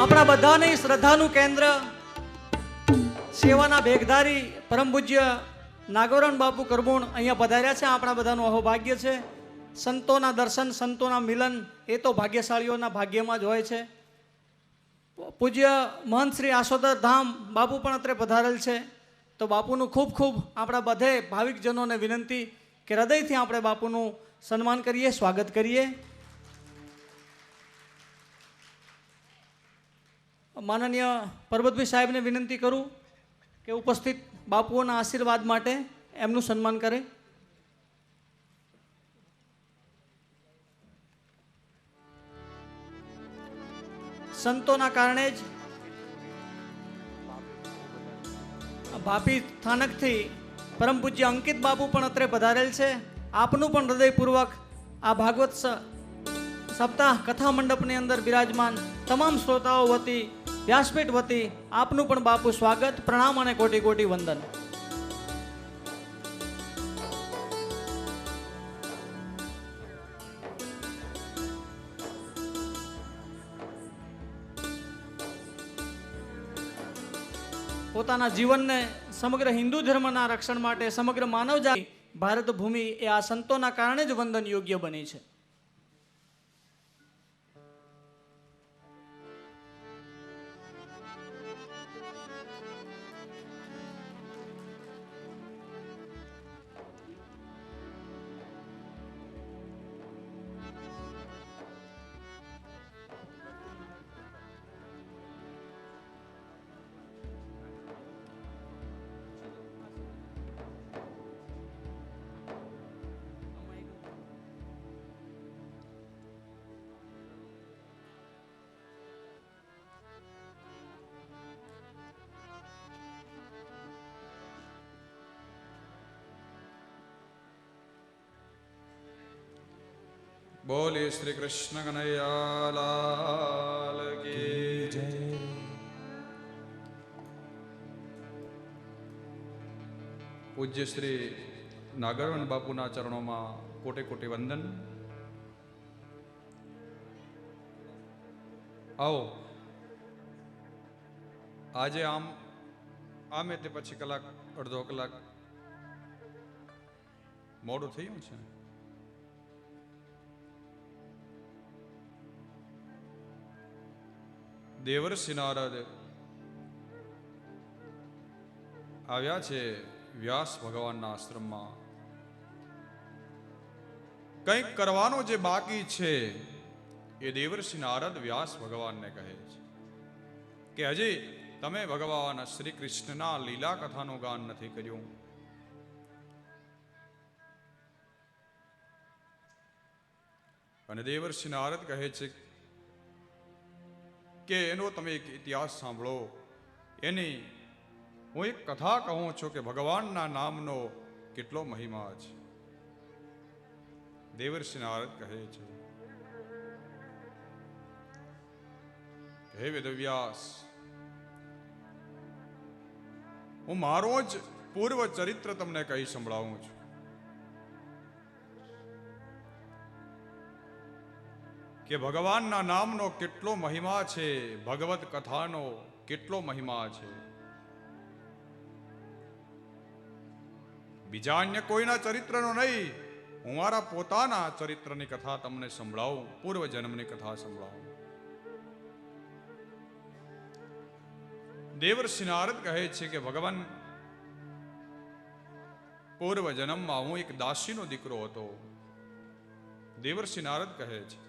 આપણા બધાની શ્રદ્ધાનું કેન્દ્ર સેવાના ભેગધારી પરમ પૂજ્ય નાગોરણ બાપુ કરબુણ અહીંયા પધાર્યા છે. આપણા બધાનું અહોભાગ્ય છે. સંતોના દર્શન, સંતોના મિલન એ તો ભાગ્યશાળીઓના ભાગ્યમાં જ હોય છે. પૂજ્ય મહંત શ્રી આસોદર ધામ બાપુ પણ અત્રે પધારેલ છે. તો બાપુનું ખૂબ ખૂબ આપણા બધે ભાવિકજનોને વિનંતી કે હૃદયથી આપણે બાપુનું સન્માન કરીએ, સ્વાગત કરીએ. માનનીય પરબતભાઈ સાહેબને વિનંતી કરું કે ઉપસ્થિત બાપુઓના આશીર્વાદ માટે એમનું સન્માન કરે. સંતોના કારણે જ ભાપી સ્થાનકથી પરમ પૂજ્ય અંકિત બાપુ પણ અત્રે પધારેલ છે. આપનું પણ હૃદયપૂર્વક આ ભાગવત સપ્તાહ કથા મંડપની અંદર બિરાજમાન તમામ શ્રોતાઓ વતી, વ્યાસપીઠ વતી આપનું પણ બાપુ સ્વાગત, પ્રણામ અને કોટી કોટી વંદન. પોતાના જીવનને સમગ્ર હિન્દુ ધર્મના રક્ષણ માટે, સમગ્ર માનવજાતિ ભારત ભૂમિ એ આ સંતોના કારણે જ વંદન યોગ્ય બની છે. બોલીએ શ્રી કૃષ્ણ કનૈયા લાલ કી જય. પૂજ્ય શ્રી નાગરવન બાપુના ચરણોમાં કોટે કોટી વંદન. આવો, આજે આમે તે પછી કલાક, અડધો કલાક મોડું થયું છે. દેવર્ષિ નારદ આવ્યા છે વ્યાસ ભગવાનના આશ્રમમાં. કંઈક કરવાનું જે બાકી છે એ દેવર્ષિ નારદ વ્યાસ ભગવાનને કહે છે કે હજી તમે ભગવાન શ્રી કૃષ્ણના લીલા કથાનું ગાન નથી કર્યું. અને દેવર્ષિ નારદ કહે છે કે એનો તમે એક ઇતિહાસ સાંભળો. એની હું એક કથા કહું છું કે ભગવાનના નામનો કેટલો મહિમા છે. દેવર્ષિ નારદ કહે છે, હે વેદવ્યાસ, હું મારો જ પૂર્વ ચરિત્ર તમને કહી સંભળાવું છું. કે ભગવાનના નામનો કેટલો મહિમા છે, ભગવત કથાનો કેટલો મહિમા છે. બીજા અન્ય કોઈના ચરિત્રનો નહીં, હું મારા પોતાના ચરિત્રની કથા તમને સંભળાવું, પૂર્વ જન્મની કથા સંભળાવું. દેવર્ષિ નારદ કહે છે કે ભગવાન, પૂર્વ જન્મમાં હું એક દાસીનો દીકરો હતો. દેવર્ષિ નારદ કહે છે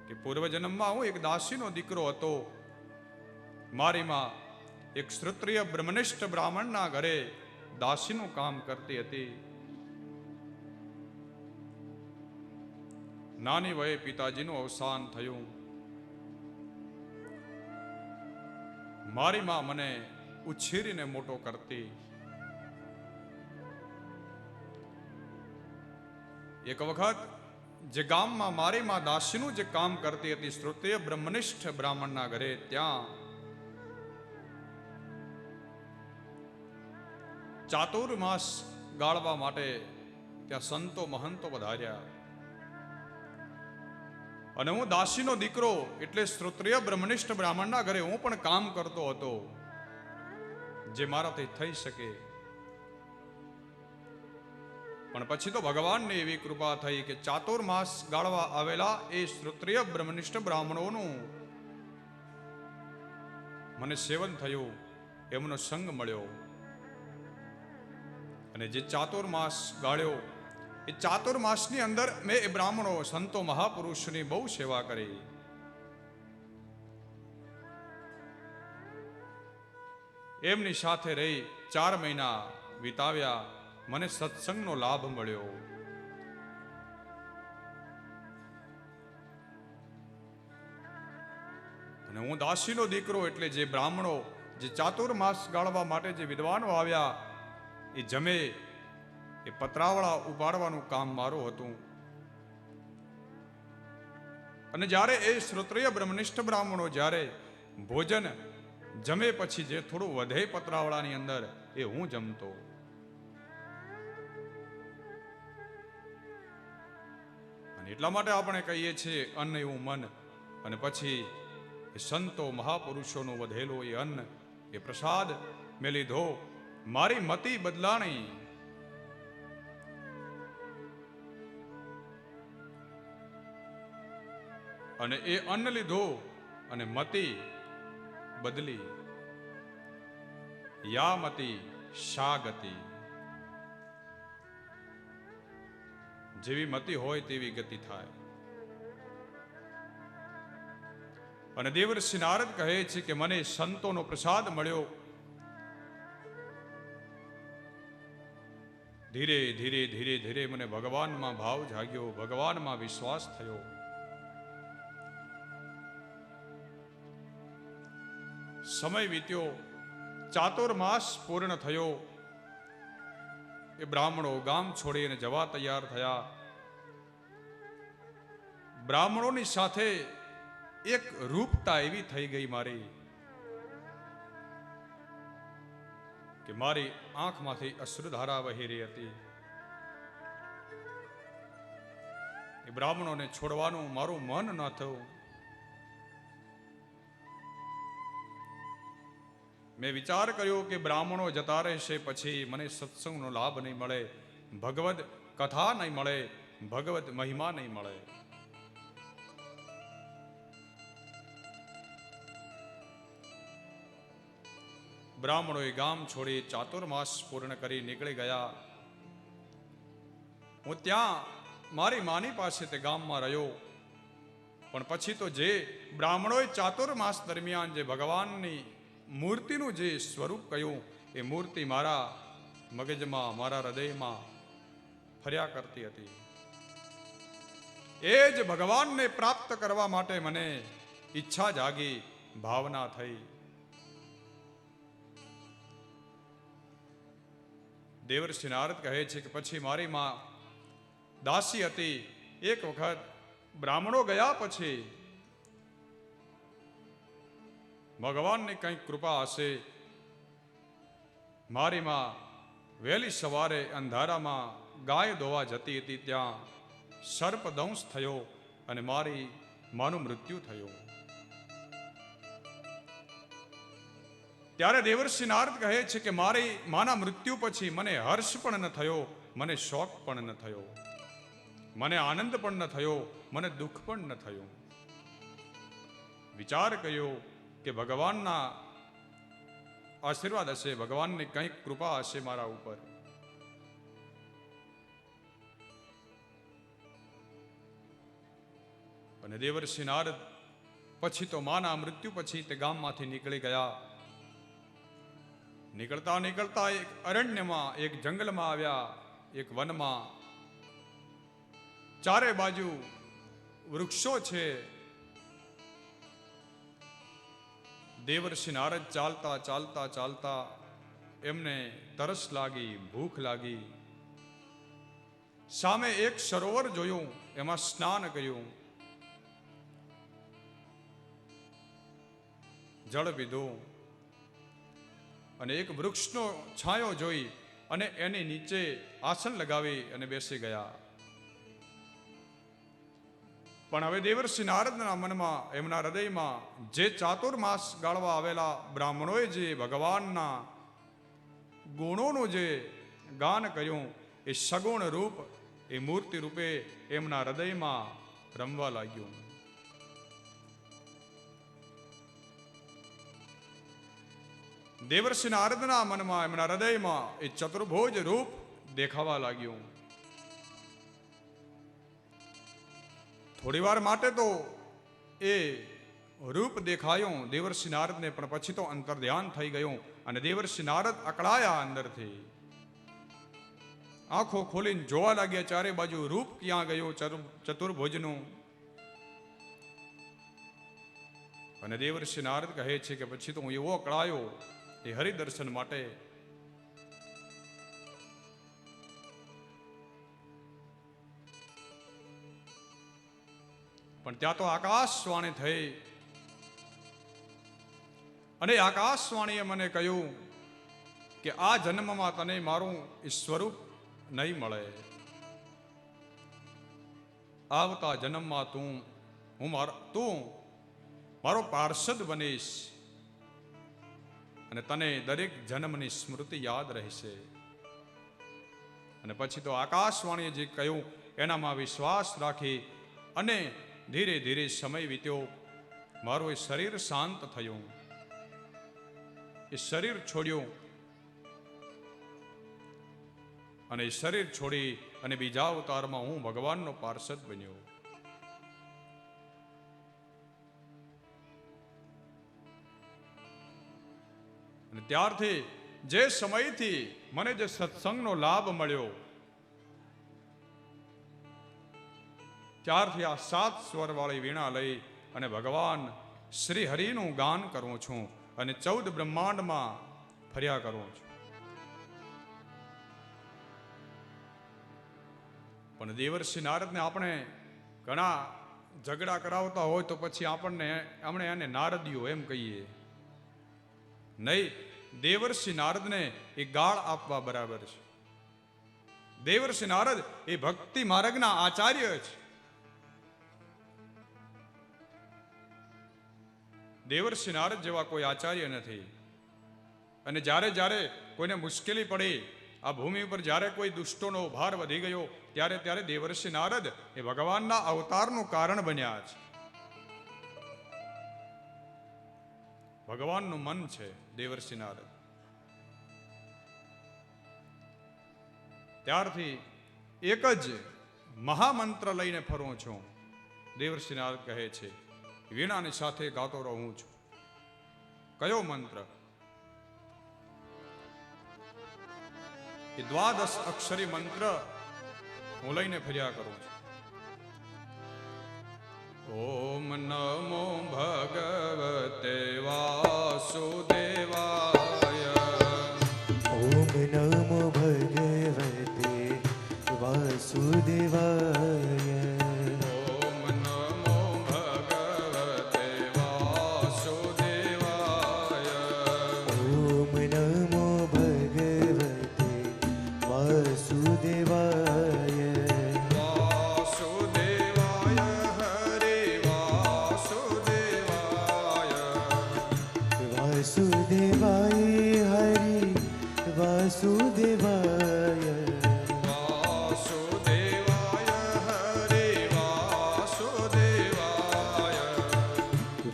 કે પૂર્વ જન્મમાં હું એક દાસીનો દીકરો હતો. મારી માં એક ક્ષત્રિય બ્રહ્મનિષ્ઠ બ્રાહ્મણના ઘરે દાસીનું કામ કરતી હતી. નાની વયે પિતાજીનું અવસાન થયું. મારી માં મને ઉછેરીને મોટો કરતી. એક વખત જે ગામમાં મારી માં દાસીનું જે કામ કરતી હતી, ક્ષત્રિય બ્રહ્મનિષ્ઠ બ્રાહ્મણના ઘરે, ત્યાં ચાતુર્માસ ગાળવા માટે ત્યાં સંતો મહંતો વધાર્યા. અને હું દાસીનો દીકરો એટલે શ્રોત્રિય બ્રહ્મનિષ્ઠ બ્રાહ્મણના ઘરે હું પણ કામ કરતો હતો, જે મારાથી થઈ શકે. પણ પછી તો ભગવાનની એવી કૃપા થઈ કે ચાતુર્માસ ગાળવા આવેલા એ શ્રોત્રિય બ્રહ્મનિષ્ઠ બ્રાહ્મણોનું મને સેવન થયું, એમનો સંગ મળ્યો. અને જે ચાતુર્માસ ગાળ્યો, એ ચાતુર્માસની અંદર મેં એ બ્રાહ્મણો સંતો મહાપુરુષની બહુ સેવા કરી. એમની સાથે રહી 4 મહિના વિતાવ્યા. મને સત્સંગનો લાભ મળ્યો. અને હું દાસીનો દીકરો એટલે જે બ્રાહ્મણો જે ચાતુર્માસ ગાળવા માટે જે વિદ્વાનો આવ્યા એ જમે, એ પતરાવળા ઉપાડવાનું કામ મારું હતું. અને જ્યારે એ શ્રોત્રિય બ્રહ્મનિષ્ઠ બ્રાહ્મણો જ્યારે ભોજન જમે પછી જે થોડું વધે પતરાવળાની અંદર એ હું જમતો. અને એટલા માટે આપણે કહીએ છીએ અન્ન એવું મન. અને પછી સંતો મહાપુરુષોનું વધેલો એ અન્ન એ પ્રસાદ મેં લીધો, મારી મતિ બદલાણી. અને એ અન્ન લીધો અને મતિ બદલી. યા મતિ શા ગતિ. જેવી મતિ હોય તેવી ગતિ થાય. અને દેવર્ષિ નારદ કહે છે કે મને સંતોનો પ્રસાદ મળ્યો. ધીરે ધીરે ધીરે ધીરે મને ભગવાનમાં ભાવ જાગ્યો, ભગવાનમાં વિશ્વાસ થયો. સમય વીત્યો, ચાતુર્માસ પૂર્ણ થયો. એ બ્રાહ્મણો ગામ છોડીને જવા તૈયાર થયા. બ્રાહ્મણોની સાથે એક રૂપતા એવી થઈ ગઈ મારી કે મારી આંખમાંથી અશ્રુધારા વહી રહી હતી. એ બ્રાહ્મણોને છોડવાનું મારું મન ન થયું. મેં વિચાર કર્યો કે બ્રાહ્મણો જતા રહેશે પછી મને સત્સંગનો લાભ નહીં મળે, ભગવદ કથા નહીં મળે, ભગવદ મહિમા નહીં મળે. બ્રાહ્મણોએ ગામ છોડી ચાતુર્માસ પૂર્ણ કરી નીકળી ગયા. હું ત્યાં મારી માની પાસે તે ગામમાં રહ્યો. પણ પછી તો જે બ્રાહ્મણોએ ચાતુર્માસ દરમિયાન જે ભગવાનની મૂર્તિનું જે સ્વરૂપ કહ્યું, એ મૂર્તિ મારા મગજમાં, મારા હૃદયમાં ફર્યા કરતી હતી. એ જ ભગવાનને પ્રાપ્ત કરવા માટે મને ઈચ્છા જાગી, ભાવના થઈ. દેવર્ષિ નારદ કહે છે કે પછી મારી માં દાસી હતી. એક વખત બ્રાહ્મણો ગયા પછી ભગવાનની કંઈક કૃપા હશે, મારી માં વહેલી સવારે અંધારામાં ગાય દોવા જતી હતી. ત્યાં સર્પદંશ થયો અને મારી માનું મૃત્યુ થયું. ત્યારે દેવર્ષિ નારદ કહે છે કે મારી માના મૃત્યુ પછી મને હર્ષ પણ ન થયો, મને શોક પણ ન થયો, મને આનંદ પણ ન થયો, મને દુઃખ પણ ન થયું. વિચાર કર્યો કે ભગવાનના આશીર્વાદ હશે, ભગવાનની કંઈક કૃપા હશે મારા ઉપર. અને દેવર્ષિ નારદ પછી તો માના મૃત્યુ પછી તે ગામમાંથી નીકળી ગયા. નીકળતા નીકળતા એક અરણ્યમાં, એક જંગલમાં આવ્યા, એક વનમાં. ચારે બાજુ વૃક્ષો છે. દેવર્ષિ નારદ ચાલતા ચાલતા ચાલતા એમને તરસ લાગી, ભૂખ લાગી. સામે એક સરોવર જોયું, એમાં સ્નાન કર્યું, જળ પીધું. અને એક વૃક્ષનો છાંયો જોઈ અને એની નીચે આસન લગાવી અને બેસી ગયા. પણ હવે દેવર્ષિ નારદના મનમાં, એમના હૃદયમાં જે ચાતુર્માસ ગાળવા આવેલા બ્રાહ્મણોએ જે ભગવાનના ગુણોનું જે ગાન કર્યું, એ સગુણ રૂપ, એ મૂર્તિ રૂપે એમના હૃદયમાં રમવા લાગ્યું. દેવર્ષિ નારદના મનમાં, એમના હૃદયમાં એ ચતુર્ભુજ રૂપ દેખાવા લાગ્યું. થોડી વાર માટે તો એ રૂપ દેખાયું દેવર્ષિ નારદને, પણ પછી તો અંતર ધ્યાન થઈ ગયું અને દેવર્ષિ નારદ અકળાયા અંદરથી. આંખો ખોલીને જોવા લાગ્યા ચારે બાજુ રૂપ ક્યાં ગયું ચતુર્ભુજનું. અને દેવર્ષિ નારદ કહે છે કે પછી તો હું એવો અકળાયો એ હરિદર્શન માટે. પણ ત્યાં તો આકાશવાણી થઈ અને આકાશવાણીએ મને કહ્યું કે આ જન્મમાં તને મારું સ્વરૂપ નહીં મળે, આવતા જન્મમાં તું મારો પાર્ષદ બનીશ અને તને દરેક જન્મની સ્મૃતિ યાદ રહેશે. અને પછી તો આકાશવાણીએ જે કહ્યું એનામાં વિશ્વાસ રાખી અને ધીરે ધીરે સમય વીત્યો. મારું એ શરીર શાંત થયું, એ શરીર છોડ્યું અને એ શરીર છોડી અને બીજા અવતારમાં હું ભગવાનનો પાર્ષદ બન્યો. અને ત્યારથી જે સમયથી મને જે સત્સંગનો લાભ મળ્યો, ત્યારથી આ 7 સ્વરવાળી વીણા લઈ અને ભગવાન શ્રી હરિનું ગાન કરું છું અને 14 બ્રહ્માંડમાં ફર્યા કરું છું. પણ દેવર્ષિ નારદને આપણે ઘણા ઝઘડા કરાવતા હોય તો પછી આપણે એને નારદીઓ એમ કહીએ નહીં. દેવર્ષિ નારદને એ ગાળ આપવા બરાબર છે. દેવર્ષિ નારદ એ ભક્તિ માર્ગના આચાર્ય છે. દેવર્ષિ નારદ જેવા કોઈ આચાર્ય નથી. અને જ્યારે જ્યારે કોઈને મુશ્કેલી પડી, આ ભૂમિ ઉપર જ્યારે કોઈ દુષ્ટોનો ભાર વધી ગયો, ત્યારે ત્યારે દેવર્ષિ નારદ એ ભગવાનના અવતારનું કારણ બન્યા છે. ભગવાનનું મન છે દેવર્ષિ નારદ. ત્યારથી એક જ મહામંત્ર લઈને ફરું છું. દેવર્ષિ નારદ કહે છે, વીણાની સાથે ગાતો રહું છું. કયો મંત્ર? એ 12 અક્ષરી મંત્ર હું લઈને ફર્યા કરું છું. ઓમ નમો ભગવતે વાસુદેવાય. ઓમ નમો ભગવતે વાસુદેવાય. ઓમ નમો ભગવતે વાસુદેવાય. ઓમ નમો ભગવતે વાસુદેવાય. વાસુદેવાય હરે વાસુદેવાય. વાસુદેવાય હરિ વાસુદેવાય. વાસુદેવાય હરે વાસુદેવાય.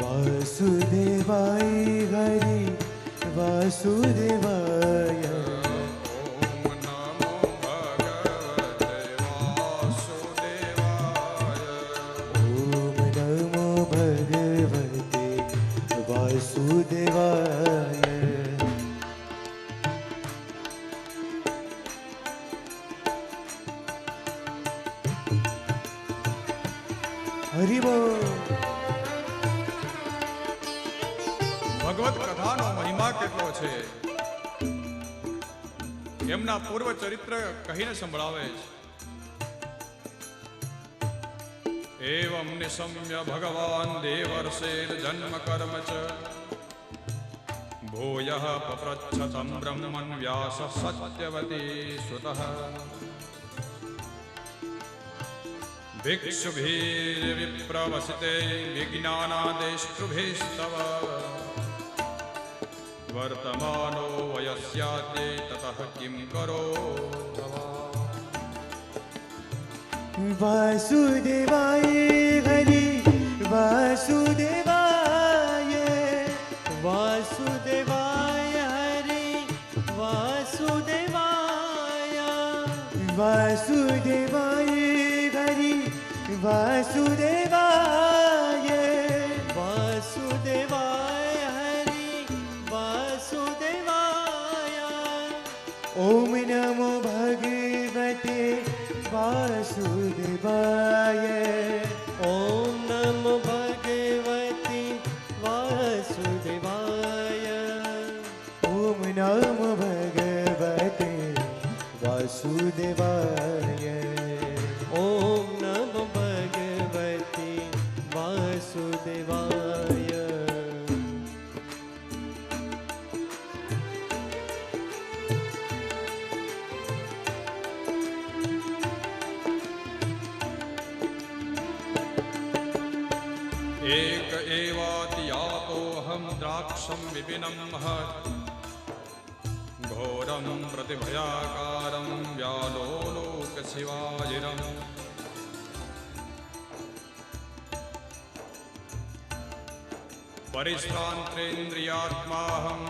વાસુદેવાય હરિ વાસુદેવાય. ઓમ નમો ભગવતે વાસુદેવાય. ઓમ નમો ભગવતે વાસુદેવાય. હરિ બોલ. ભગવત કથાનો મહિમા કેટલો છે એમના પૂર્વ ચરિત્ર કહીને સંભળાવે છે. એવં નિશમ્ય ભગવાન દેવર્ષેર જન્મ કર્મ ચ ભૂયઃ પપ્રચ્છતં બ્રહ્મન વ્યાસ સત્યવતી સુતઃ. भिक्षुभिर्विप्रवसिते विज्ञानादेष्टुभिस्तव वर्तमानो वयस्याते ततः किं करो वासुदेवाय हरि वासुदेवाय वासुदेवाय हरि वासुदेवाय वासुदेवाय हरि वासुदेवाय वासुदेवाय हरि वासुदेवाय ओम नमो भगवते वासुदेवाय ओम नमो भगवते वासुदेवाय ओम नमो भगवते वासुदेवाय ओम नमो भगवते वासुदेवाय एक एवातियातोऽहं द्राक्षं विपिनं महत् घोरं प्रतिभयाकारं व्यालोलोकशिवाजिरम् परिश्रान्तेन्द्रियात्माहं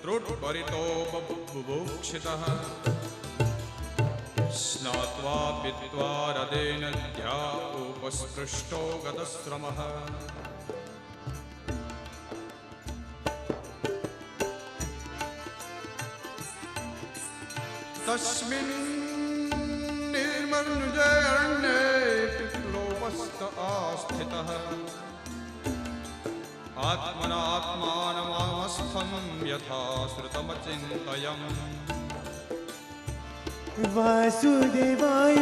त्रुट्परितो बुभुक्षितः स्नात्वा पीत्वा रदेन ध्या उपस्पृष्टो गतश्रमः तस्मिन् निर्मनुजे अरण्ये पिप्लोपस्त आस्थितः आत्मनात्मानमावस्थं यथा श्रुतमचिन्तयम् वासुदेवाय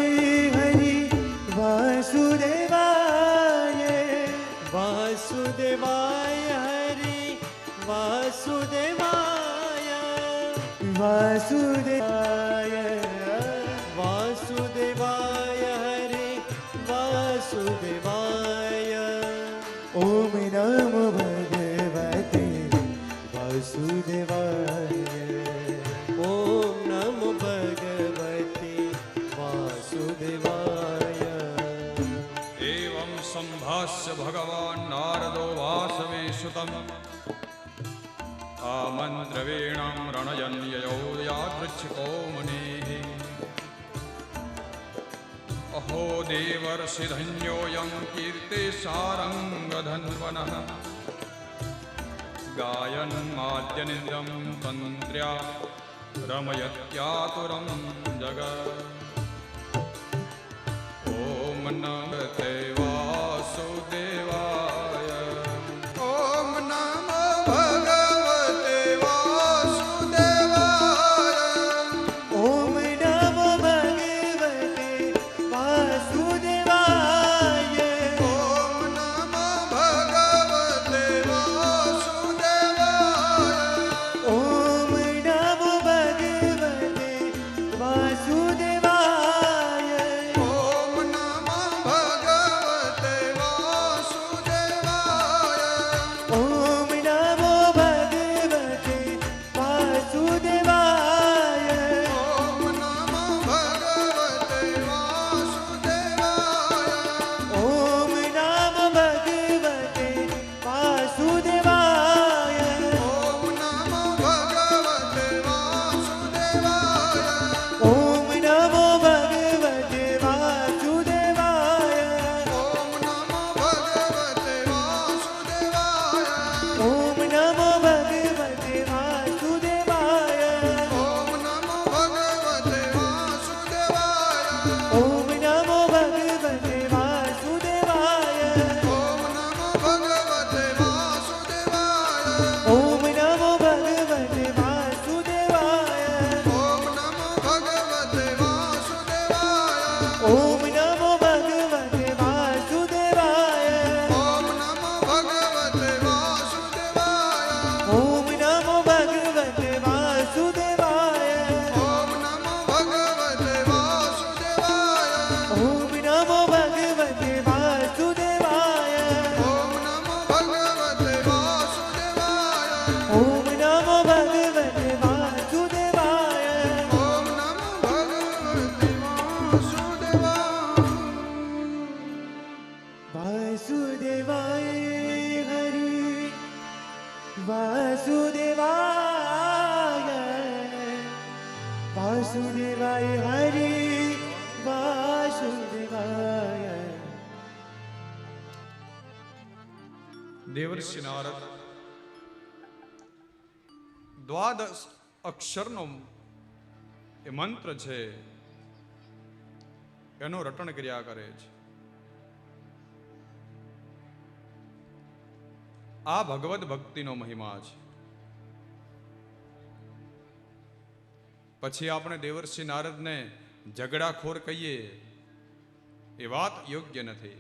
हरि वासुदेवाय वासुदेवाय हरि वासुदेवाय वासुदेवाय वासुदेवाय हरि वासुदेवाय ओम नमो भगवते वासुदेवाय ओम नमो भगवते वासुदेवाय एवं सम्भाष्य भगवान् नारदो वासवेश्वतम् आमन्त्रवीणां रणयन् ययौ यादृच्छिको मुनिः अहो देवर्षिधन्योऽयं कीर्तिसारङ्गधन्वनः गायन् माद्यनिन्द्रं तन्त्र्या रमयत्यातुरं जगत् ॐ नमस्ते वासुदेवाय ॐ नमो भगवते वासुदेवाय ओम नमो भगवते वासुदेवाय ॐ नमो भगवते वासुदेवाय ओम नमो भगवते वासुदेवाय ॐ नमो भगवते वासुदेवाय ओम नमो भगवते वासुदेवाय ॐ नमो भगवते वासुदेवाय ओम नमो भगवते वासुदेवाय ॐ नमो भगवते वासुदेवाय ओम नमो भगवते वासुदेवाय ॐ नमो भगवते वासुदेवाय ओम नमो भगवते वासुदेवाय ॐ नमो भगवते वासुदेवाय ओम नमो भगवते वासुदेवाय ॐ नमो भगवते वासुदेवाय ओम नमो भगवते वासुदेवाय ॐ नमो भगवते वासुदेवाय ओम नमो भगवते वासुदेवाय ॐ नमो भगवते वासुदेवाय ओम नमो भगवते वासुदेवाय ॐ नमो भगवते वासुदेवाय ओम नमो भगवते દેવર્ષિ નારદ દ્વાદશ અક્ષરનો એ મંત્ર છે એનું રટણ કર્યા કરે છે. આ ભગવદ ભક્તિનો મહિમા છે. પછી આપણે દેવર્ષિ નારદને ઝઘડાખોર કહીએ એ વાત યોગ્ય નથી.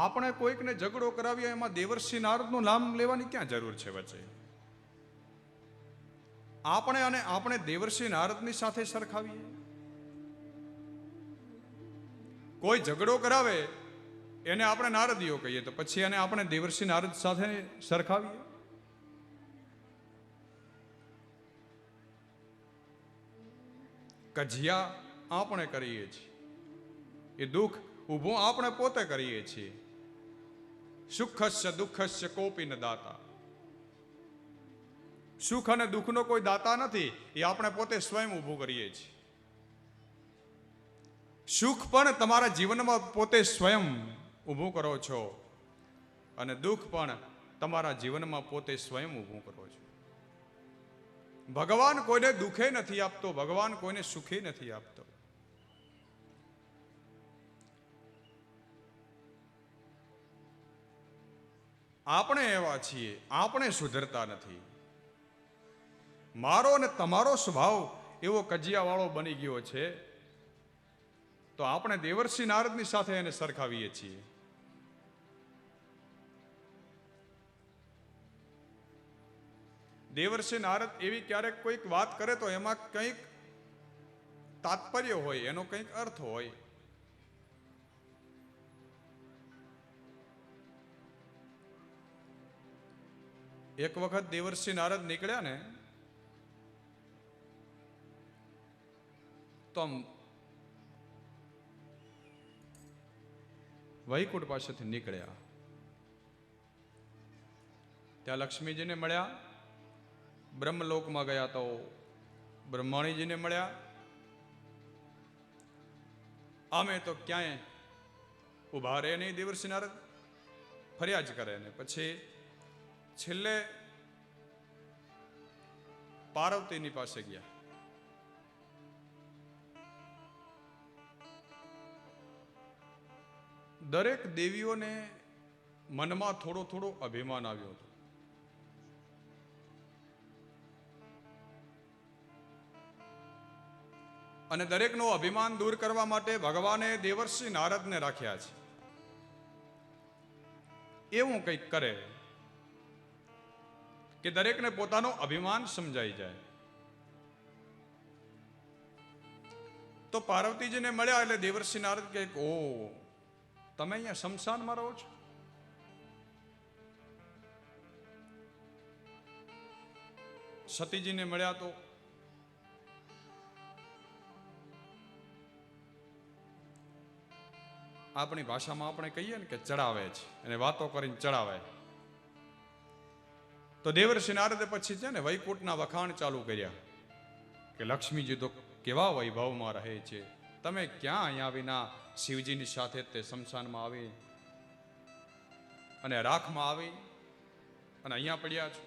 આપણે કોઈકને ઝઘડો કરાવીએ એમાં દેવર્ષિ નારદનું નામ લેવાની ક્યાં જરૂર છે વચ્ચે? આપણે દેવર્ષિ નારદની સાથે સરખાવીએ. કોઈ ઝઘડો કરાવે એને આપણે નારદીઓ કહીએ તો પછી એને આપણે દેવર્ષિ નારદ સાથે સરખાવીએ. કજિયા આપણે કરીએ છીએ, એ દુઃખ ઊભું આપણે પોતે કરીએ છીએ. સુખસ્ય દુઃખસ્ય કોપી ન દાતા. સુખ અને દુઃખનો કોઈ દાતા નથી, એ આપણે પોતે સ્વયં ઊભું કરીએ છીએ. સુખ પણ તમારા જીવનમાં પોતે સ્વયં ઊભું કરો છો અને દુઃખ પણ તમારા જીવનમાં પોતે સ્વયં ઊભું કરો છો. ભગવાન કોઈને દુઃખે નથી આપતો, ભગવાન કોઈને સુખે નથી આપતો. આપણે એવા છીએ, આપણે સુધરતા નથી. મારો અને તમારો સ્વભાવ એવો કજિયાવાળો બની ગયો છે તો આપણે દેવર્ષિ નારદની સાથે એને સરખાવીએ છીએ. દેવર્ષિ નારદ એવી ક્યારેક કોઈક વાત કરે તો એમાં કંઈક તાત્પર્ય હોય, એનો કંઈક અર્થ હોય. એક વખત દેવર્ષિ નારદ નીકળ્યા ને તો વૈકુંઠ પાસેથી નીકળ્યા. ત્યાં લક્ષ્મીજીને મળ્યા, બ્રહ્મલોકમાં ગયા તો બ્રહ્માણીજીને મળ્યા. અમે તો ક્યાંય ઉભા રહે નહીં દેવર્ષિ નારદ, ફર્યા જ કરે ને. પછી છેલ્લે પાર્વતીની પાસે ગયા. દરેક દેવીઓને મનમાં થોડો થોડો અભિમાન આવ્યો હતો. અને દરેકનો અભિમાન દૂર કરવા માટે ભગવાને દેવર્ષિ નારદને રાખ્યા છે. એવું કંઈક કરે કે દરેકને પોતાનો અભિમાન સમજાઈ જાય. તો પાર્વતીજીને મળ્યા એટલે દેવર્ષિ નારદ કહે, ઓ તમે અહીંયા શમશાનમાં રહો છો? સતીજીને મળ્યા તો આપણી ભાષામાં આપણે કહીએ ને કે ચડાવે છે, અને વાતો કરીને ચડાવે. તો દેવર્ષિ નારદે પછી છે ને વૈકુંઠના વખાણ ચાલુ કર્યા કે લક્ષ્મીજી તો કેવા વૈભવમાં રહે છે, તમે ક્યાં અહીંયા વિના શિવજીની સાથે તે શમશાનમાં આવી અને રાખમાં આવી અને અહીંયા પડ્યા છો.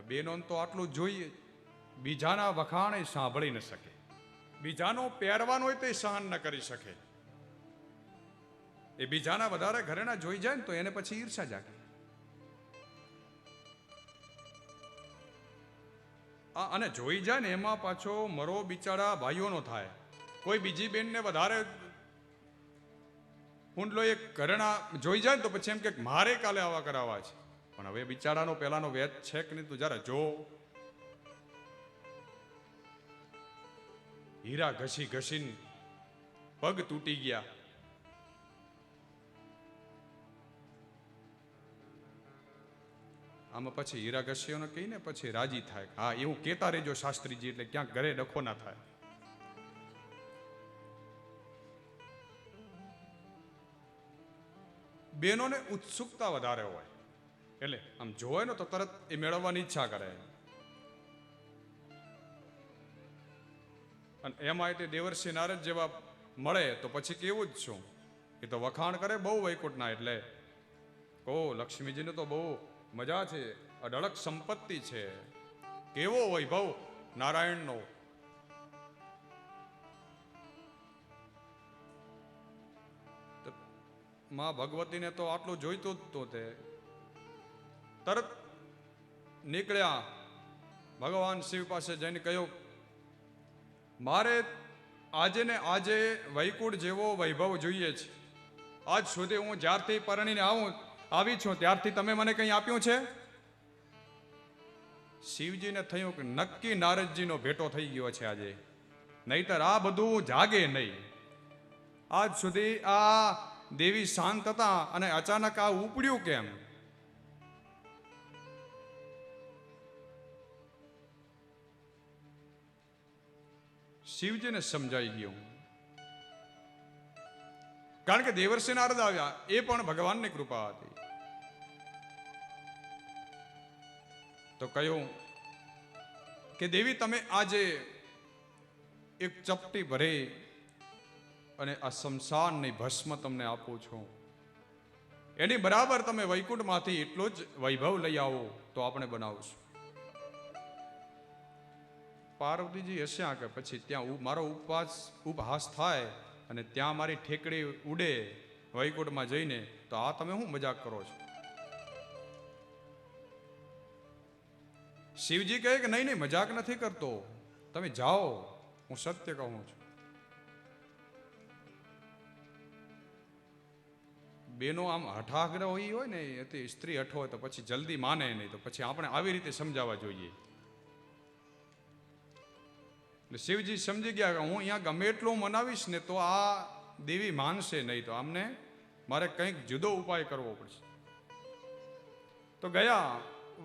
બેનો તો આટલું જોઈએ, બીજાના વખાણ સાંભળી ન શકે, બીજાનો પહેરવાનો હોય તો સહન ન કરી શકે. એ બીજાના વધારે ઘરેણા જોઈ જાય ને તો એને પછી ઈર્ષા જાગે. અને જોઈ જાય ને એમાં પાછો મરો બિચારા ભાઈઓનો થાય. કોઈ બીજી બેનને વધારે હુંડલો એક ઘરેણા જોઈ જાય ને તો પછી એમ કે મારે કાલે આવા કરાવવા છે. પણ હવે બિચારાનો પેલાનો વેચ છે કે નહીં તું જરા જો. હીરા ઘસી ઘસીને પગ તૂટી ગયા. આમાં પછી હીરા ઘસીઓને કહીને પછી રાજી થાય, હા એવું કહેતા રહેજો શાસ્ત્રીજી, એટલે ક્યાંક ઘરે ડખો ના થાય. બહેનોને ઉત્સુકતા વધારે હોય એટલે આમ જોવે ને તો તરત એ મેળવવાની ઈચ્છા કરે. અને એમાં તે દેવર્ષિ નારદ જેવા મળે તો પછી કેવું જ છું. એ તો વખાણ કરે બહુ વૈકુંઠના. એટલે લક્ષ્મીજીને તો બહુ મજા છે, અઢળક સંપત્તિ છે, કેવો વૈભવ નારાયણનો. માં ભગવતીને તો આટલું જોઈતું જ તો તે તરત નીકળ્યા, ભગવાન શિવ પાસે જઈને કહ્યું, મારે આજે ને આજે વૈકુંઠ જેવો વૈભવ જોઈએ છે. આજ સુધી હું જ્યારથી પરણીને આવી છું ત્યારથી તમે મને કંઈ આપ્યું છે? શિવજીને થયું કે નક્કી નારદજીનો ભેટો થઈ ગયો છે આજે, નહીતર આ બધું જાગે નહીં. આજ સુધી આ દેવી શાંત હતા અને અચાનક આ ઉપડ્યું કેમ? શિવજીને સમજાઈ ગયું. કારણ કે દેવર્ષિ નારદ આવ્યા એ પણ ભગવાનની કૃપા હતી. તો કહ્યું કે દેવી તમે આજે એક ચપટી ભરી અને આ શમશાનની ભસ્મ તમને આપું છું, એની બરાબર તમે વૈકુંઠમાંથી એટલો જ વૈભવ લઈ આવો તો આપણે બનાવશું. પાર્વતીજી હસ્યા કે પછી ત્યાં મારો ઉપહાસ થાય અને ત્યાં મારી ઠેકડી ઉડે વૈકુંઠમાં જઈને, તો આ તમે શું મજાક કરો છો? શિવજી કહે કે નહીં મજાક નથી કરતો, તમે જાઓ, હું સત્ય કહું છું. બેનો આમ હઠાગ્રહ હોય ને, એ સ્ત્રી હઠ હોય તો પછી જલ્દી માને નહીં, તો પછી આપણે આવી રીતે સમજાવવા જોઈએ. એટલે શિવજી સમજી ગયા કે હું અહીંયા ગમે એટલું મનાવીશ ને તો આ દેવી માનશે નહીં, તો આમને મારે કંઈક જુદો ઉપાય કરવો પડશે. તો ગયા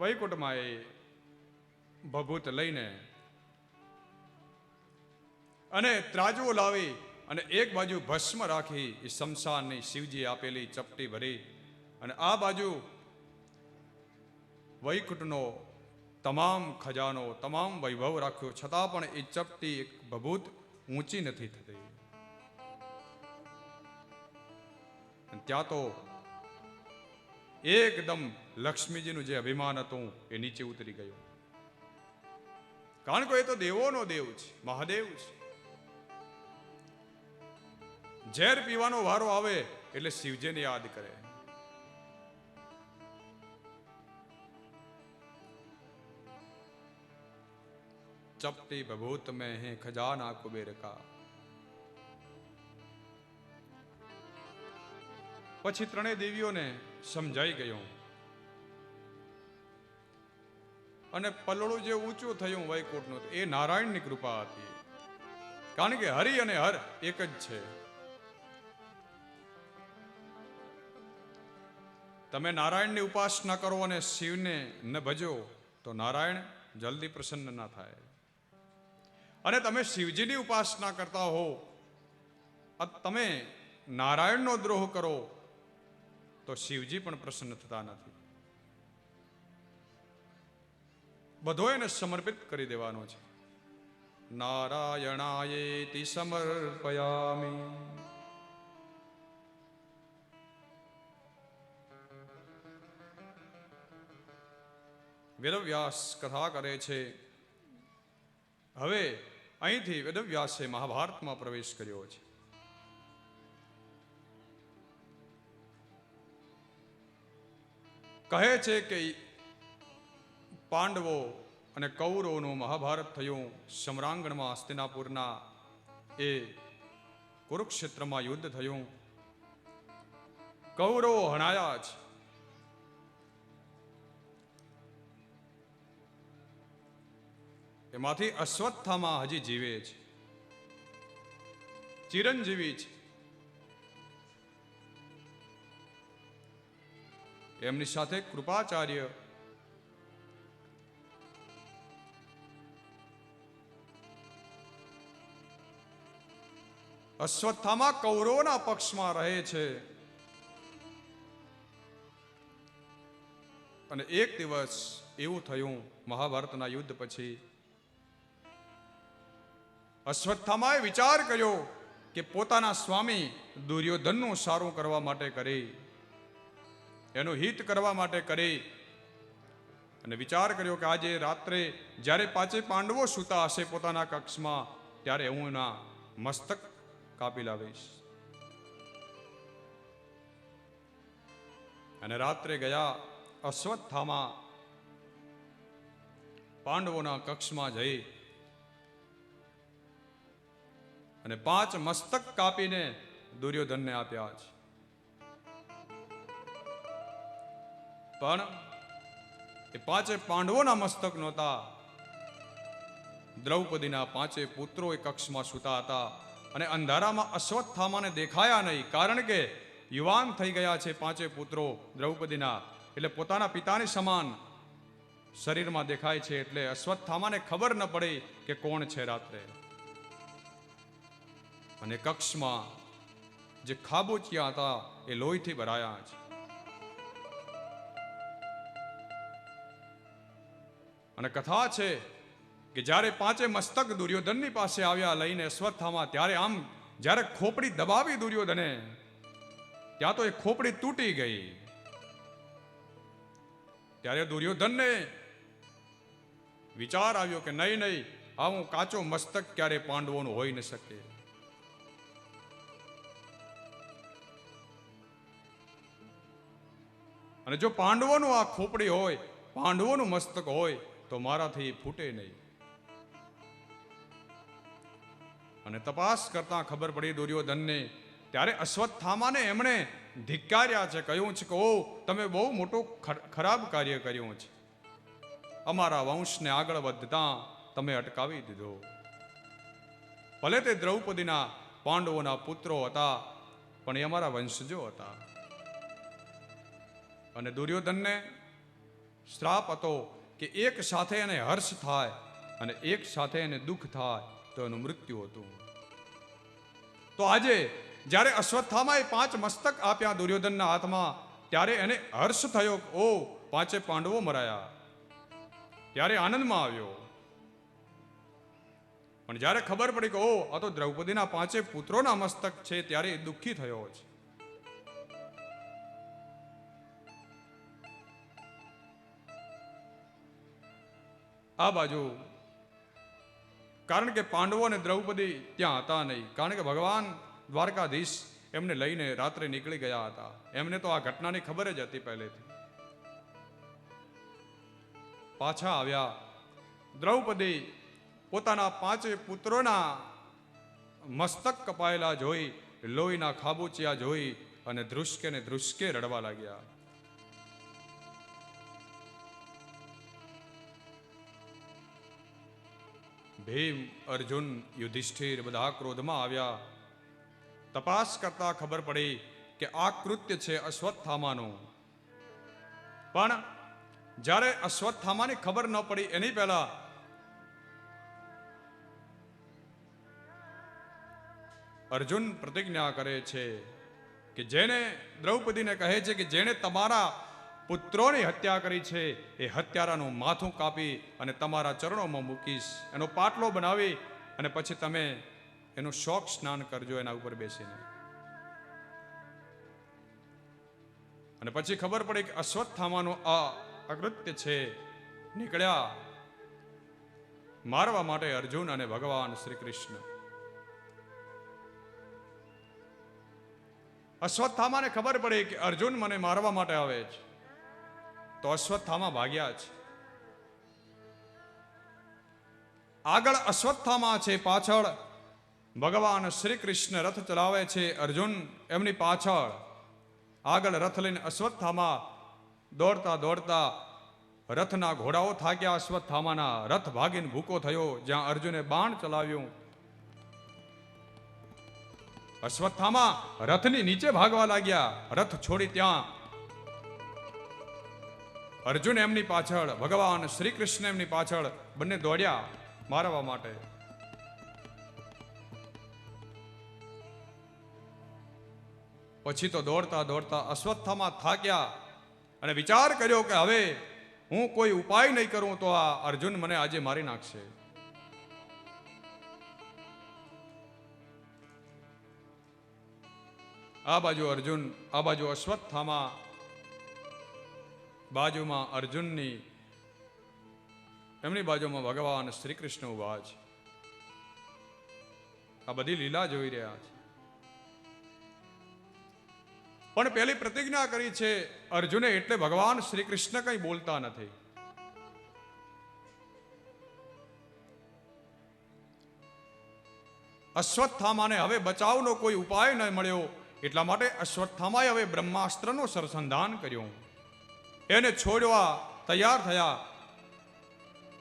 વૈકુંઠમાં એ ભભૂત લઈને અને ત્રાજવો લાવી અને એક બાજુ ભસ્મ રાખી એ શમશાનની શિવજી આપેલી ચપટી ભરી, અને આ બાજુ વૈકુંઠનો તમામ ખજાનો તમામ વૈભવ રાખ્યો. છતાં પણ એ ચપટી એક ભભૂત ઊંચી નથી થતી. ત્યાં તો એકદમ લક્ષ્મીજીનું જે અભિમાન હતું એ નીચે ઉતરી ગયું. કારણ કે એ તો દેવોનો દેવ છે, મહાદેવ છે. ઝેર પીવાનો વારો આવે એટલે શિવજીને યાદ કરે. ચપટી ભભૂત મેં હે ખજાના કુબેર કા. પછી ત્રણેય દેવીઓને સમજાઈ ગયું અને પલળું જે ઊંચું થયું વૈકુંઠનું એ નારાયણની કૃપા હતી. કારણ કે હરિ અને હર એક જ છે. તમે નારાયણની ઉપાસના કરો અને શિવને ન ભજો તો નારાયણ જલ્દી પ્રસન્ન ના થાય. અને તમે શિવજીની ઉપાસના કરતા હો, તમે નારાયણનો દ્રોહ કરો તો શિવજી પણ પ્રસન્ન થતા નથી. બધો એને સમર્પિત કરી દેવાનો છે. નારાયણાયેતિ સમર્પયામિ. વેદવ્યાસ કથા કરે છે. હવે અહીંથી વેદવ્યાસે મહાભારતમાં પ્રવેશ કર્યો છે. કહે છે કે પાંડવો અને કૌરવોનું મહાભારત થયું સમરાંગણમાં, હસ્તિનાપુરના એ કુરુક્ષેત્રમાં યુદ્ધ થયું. કૌરવો હણાયા છે. એમાંથી અશ્વત્થામા હજી જીવે છે, ચિરંજીવી છે. એમની સાથે કૃપાચાર્ય અશ્વત્થામા કૌરવોના પક્ષમાં રહે છે. અને એક દિવસ એવું થયું મહાભારતના યુદ્ધ પછી અશ્વત્થામાએ વિચાર કર્યો કે પોતાના સ્વામી દુર્યોધનનું સારું કરવા માટે કરી, એનું હિત કરવા માટે કરી, અને વિચાર કર્યો કે આજે રાત્રે જ્યારે પાંચે પાંડવો સૂતા હશે પોતાના કક્ષમાં, ત્યારે હું એના મસ્તક કાપી લાવીશ. અને રાત્રે ગયા અશ્વત્થામા પાંડવોના કક્ષમાં જઈ અને 5 મસ્તક કાપીને દુર્યોધનને આપ્યા છે. પણ એ 5 પાંડવોના મસ્તક નહોતા, દ્રૌપદીના 5 પુત્રો એ કક્ષમાં સૂતા હતા. અને અંધારામાં અશ્વત્થામાને દેખાયા નહીં, કારણ કે યુવાન થઈ ગયા છે 5 પુત્રો દ્રૌપદીના, એટલે પોતાના પિતાની સમાન શરીરમાં દેખાય છે, એટલે અશ્વત્થામાને ખબર ન પડી કે કોણ છે રાત્રે. અને કક્ષમાં જે ખાબોચિયા હતા એ લોહીથી ભરાયા છે. અને કથા છે કે જ્યારે 5 મસ્તક દુર્યોધનની પાસે આવ્યા લઈને અશ્વત્થામા, ત્યારે આમ જ્યારે ખોપડી દબાવી દુર્યોધને, ત્યાં તો એ ખોપડી તૂટી ગઈ. ત્યારે દુર્યોધનને વિચાર આવ્યો કે નહીં, આવું કાચો મસ્તક ક્યારે પાંડવોનું હોઈ ન શકે. અને જો પાંડવોનું આ ખોપડી હોય, પાંડવોનું મસ્તક હોય, તો મારાથી ફૂટે નહીં. અને તપાસ કરતા ખબર પડી દુર્યોધનને, ત્યારે અશ્વત્થામાને એમણે ધિક્કાર્યા છે, કહ્યું છે કે ઓ તમે બહુ મોટું ખરાબ કાર્ય કર્યું છે, અમારા વંશને આગળ વધતા તમે અટકાવી દીધો. ભલે તે દ્રૌપદીના પાંડવોના પુત્રો હતા, પણ એ અમારા વંશજો હતા. અને દુર્યોધનને શ્રાપ હતો કે એક સાથે એને હર્ષ થાય અને એક સાથે એને દુઃખ થાય તો એનું મૃત્યુ હતું. તો આજે જ્યારે અશ્વત્થામાએ 5 મસ્તક આપ્યા દુર્યોધનના હાથમાં, ત્યારે એને હર્ષ થયો, ઓ 5 પાંડવો મરાયા, ત્યારે આનંદમાં આવ્યો. પણ જ્યારે ખબર પડી કે ઓ આ તો દ્રૌપદીના 5 પુત્રોના મસ્તક છે, ત્યારે એ દુઃખી થયો છે. આ બાજુ કારણ કે પાંડવો અને દ્રૌપદી ત્યાં હતા નહીં, કારણ કે ભગવાન દ્વારકાધીશ એમને લઈને રાત્રે નીકળી ગયા હતા. એમને તો આ ઘટનાની ખબર જ હતી પહેલેથી. પાછા આવ્યા. દ્રૌપદી પોતાના 5 પુત્રોના મસ્તક કપાયેલા જોઈ, લોહીના ખાબોચિયા જોઈ અને ધ્રુસકે ને ધ્રુસકે રડવા લાગ્યા. ભીમ, અર્જુન, યુધિષ્ઠિર બધા ક્રોધમાં આવ્યા. તપાસ કરતા ખબર પડી કે આ કૃત્ય છે અશ્વત્થામાનું. પણ જ્યારે અશ્વત્થામાની ખબર ન પડી એની પહેલા અર્જુન પ્રતિજ્ઞા કરે છે કે જેને દ્રૌપદીને કહે છે કે જેણે તમારા પુત્રોની હત્યા કરી છે એ હત્યારાનું માથું કાપી અને તમારા ચરણોમાં મૂકીશ, એનો પાટલો બનાવી અને પછી તમે એનું શોક સ્નાન કરજો એના ઉપર બેસીને. અને પછી ખબર પડી કે અશ્વત્થામાનું આ અકૃત્ય છે. નીકળ્યા મારવા માટે અર્જુન અને ભગવાન શ્રી કૃષ્ણ. અશ્વત્થામાને ખબર પડી કે અર્જુન મને મારવા માટે આવે છે, તો અશ્વત્થામા ભાગ્યા છે. આગળ અશ્વત્થામા છે, પાછળ ભગવાન શ્રી કૃષ્ણ રથ ચલાવે છે. અર્જુન એમની પાછળ, આગળ રથ લઈને અશ્વત્થામા દોડતા દોડતા, રથના ઘોડાઓ થાક્યા, અશ્વત્થામાના રથ ભાગીને ભૂકો થયો. જ્યાં અર્જુને બાણ ચલાવ્યું, અશ્વત્થામા રથની નીચે ભાગવા લાગ્યા. રથ છોડી ત્યાં અર્જુન એમની પાછળ, ભગવાન શ્રી કૃષ્ણ એમની પાછળ, બંને દોડ્યા મારવા માટે. પછી તો દોડતા દોડતા અશ્વત્થામા થાક્યા અને વિચાર કર્યો કે હવે હું કોઈ ઉપાય નહીં કરું તો આ અર્જુન મને આજે મારી નાખશે. આ બાજુ અર્જુન, આ બાજુ અશ્વત્થામા, બાજુમાં અર્જુનની, એમની બાજુમાં ભગવાન શ્રી કૃષ્ણ ઉભા છે. આ બધી લીલા જોઈ રહ્યા છે. પણ પેલી પ્રતિજ્ઞા કરી છે અર્જુને, એટલે ભગવાન શ્રી કૃષ્ણ કંઈ બોલતા નથી. અશ્વત્થામાને હવે બચાવનો કોઈ ઉપાય ન મળ્યો, એટલા માટે અશ્વત્થામાએ હવે બ્રહ્માસ્ત્રનું સરસંધાન કર્યું. એને છોડવા તૈયાર થયા.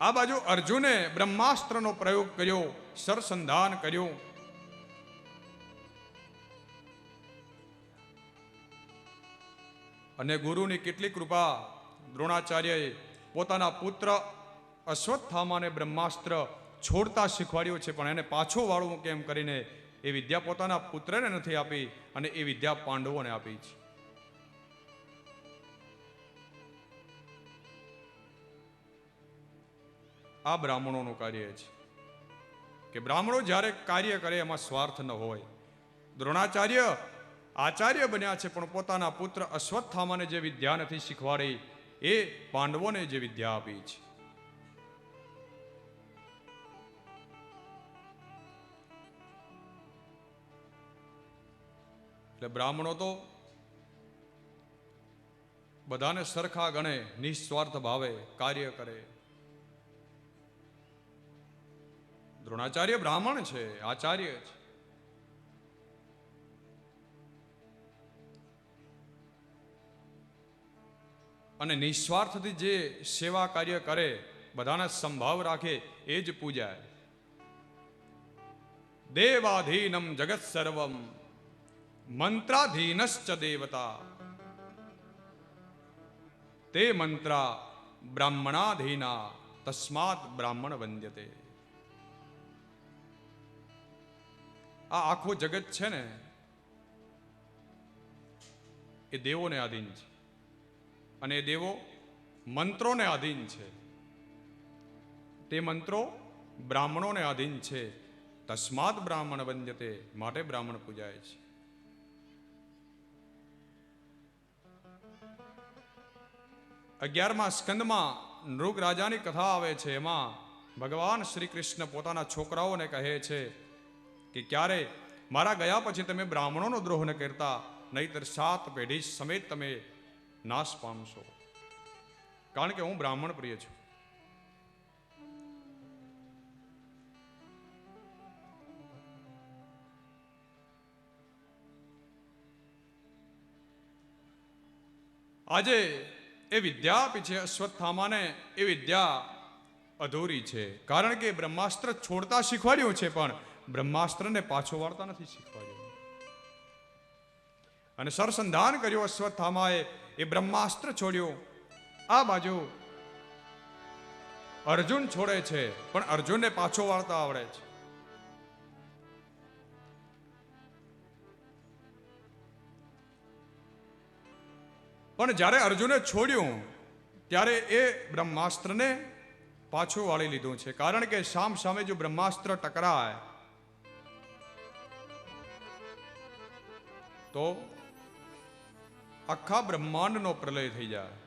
આ બાજુ અર્જુને બ્રહ્માસ્ત્રનો પ્રયોગ કર્યો, સરસંધાન કર્યું. અને ગુરુની કેટલી કૃપા, દ્રોણાચાર્યએ પોતાના પુત્ર અશ્વત્થામાને બ્રહ્માસ્ત્ર છોડતા શીખવાડ્યું છે, પણ એને પાછું વાળવું કેમ કરીને એ વિદ્યા પોતાના પુત્રને નથી આપી, અને એ વિદ્યા પાંડવોને આપી છે. આ બ્રાહ્મણોનું કાર્ય છે કે બ્રાહ્મણો જ્યારે કાર્ય કરે એમાં સ્વાર્થ ન હોય. દ્રોણાચાર્ય આચાર્ય બન્યા છે, પણ પોતાના પુત્ર અશ્વત્થામાને જે વિદ્યા નથી શીખવાડી, એ પાંડવોને જે વિદ્યા આપી છે. એટલે બ્રાહ્મણો તો બધાને સરખા ગણે, નિસ્વાર્થ ભાવે કાર્ય કરે. દ્રોણાચાર્ય બ્રાહ્મણ છે, આચાર્ય છે. અને નિસ્વાર્થથી જે સેવા કાર્ય કરે, બધાના સંભાવ રાખે, એ જ પૂજાય. દેવાધીનમ જગત સર્વમ મંત્રાધીનશ્ચ દેવતા તે મંત્રા બ્રાહ્મણાધીના તસ્માત બ્રાહ્મણ વંદ્યતે. આ આખું જગત છે ને એ દેવોને આધીન છે, અને એ દેવો મંત્રોને આધીન છે. તે મંત્રો બ્રાહ્મણોને આધીન છે. તસ્માત બ્રાહ્મણ વંદ્યતે, માટે બ્રાહ્મણ પૂજાય છે. અગિયારમા સ્કંદમાં નૃગ રાજાની કથા આવે છે. એમાં ભગવાન શ્રી કૃષ્ણ પોતાના છોકરાઓને કહે છે કે ક્યારે મારા ગયા પછી તમે બ્રાહ્મણોનો દ્રોહ ન કરતા, નહીતર 7 પેઢી સમેત તમે નાશ પામશો, કારણ કે હું બ્રાહ્મણ પ્રિય છું. આજે એ વિદ્યા આપી છે અશ્વત્થામાને, એ વિદ્યા અધૂરી છે, કારણ કે બ્રહ્માસ્ત્ર છોડતા શીખવાડ્યું છે, પણ બ્રહ્માસ્ત્રને પાછો વાળતા નથી શીખવાડ્યું. અને સરસંધાન કર્યું અશ્વત્થામાએ, એ બ્રહ્માસ્ત્ર છોડ્યું. આ બાજુ અર્જુન છોડે છે, પણ અર્જુનને પાછો વાળતા આવડે છે. પણ જ્યારે અર્જુને છોડ્યું ત્યારે એ બ્રહ્માસ્ત્રને પાછું વાળી લીધું છે, કારણ કે સામ સામે જો બ્રહ્માસ્ત્ર ટકરાય તો આખા બ્રહ્માંડનો પ્રલય થઈ જાય.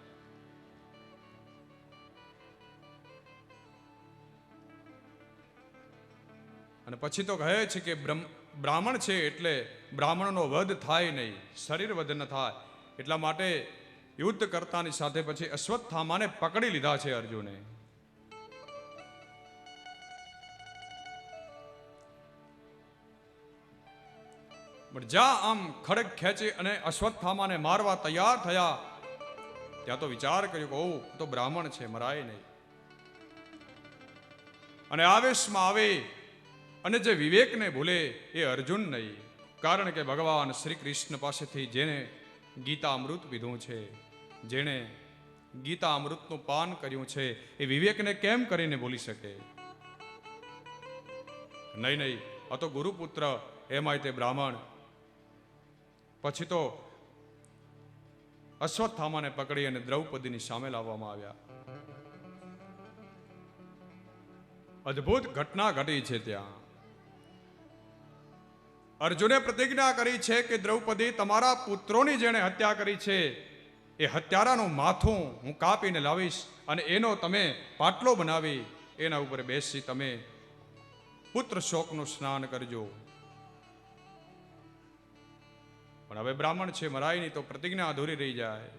અને પછી તો કહે છે કે બ્રાહ્મણ છે એટલે બ્રાહ્મણનો વધ થાય નહીં, શરીર વધ ન થાય. એટલા માટે યુદ્ધ કરતાની સાથે પછી અશ્વત્થામાને પકડી લીધા છે અર્જુને. પણ જ્યાં આમ ખડક ખેંચી અને અશ્વત્થામાને મારવા તૈયાર થયા, ત્યાં તો વિચાર કર્યો કે ઓ તો બ્રાહ્મણ છે, મરાય નહીં. અને આવેશમાં આવે અને જે વિવેકને ભૂલે એ અર્જુન નહીં, કારણ કે ભગવાન શ્રી કૃષ્ણ પાસેથી જેને ગીતા અમૃત પીધું છે, જેણે ગીતા અમૃતનું પાન કર્યું છે, એ વિવેકને કેમ કરીને ભૂલી શકે? નહીં નહીં, આ તો ગુરુપુત્ર, એમાંય તે બ્રાહ્મણ. પછી તો અશ્વત્થામાને પકડી અને દ્રૌપદીની સામે લાવવામાં આવ્યા. અદ્ભુત ઘટના ઘટી છે ત્યાં. અર્જુને પ્રતિજ્ઞા કરી છે કે દ્રૌપદી, તમારા પુત્રોની જેણે હત્યા કરી છે એ હત્યારાનું માથું હું કાપીને લાવીશ અને એનો તમે પાટલો બનાવી એના ઉપર બેસી તમે પુત્ર શોકનું સ્નાન કરજો. પણ હવે બ્રાહ્મણ છે, મરાય નહીં તો પ્રતિજ્ઞા અધૂરી રહી જાય.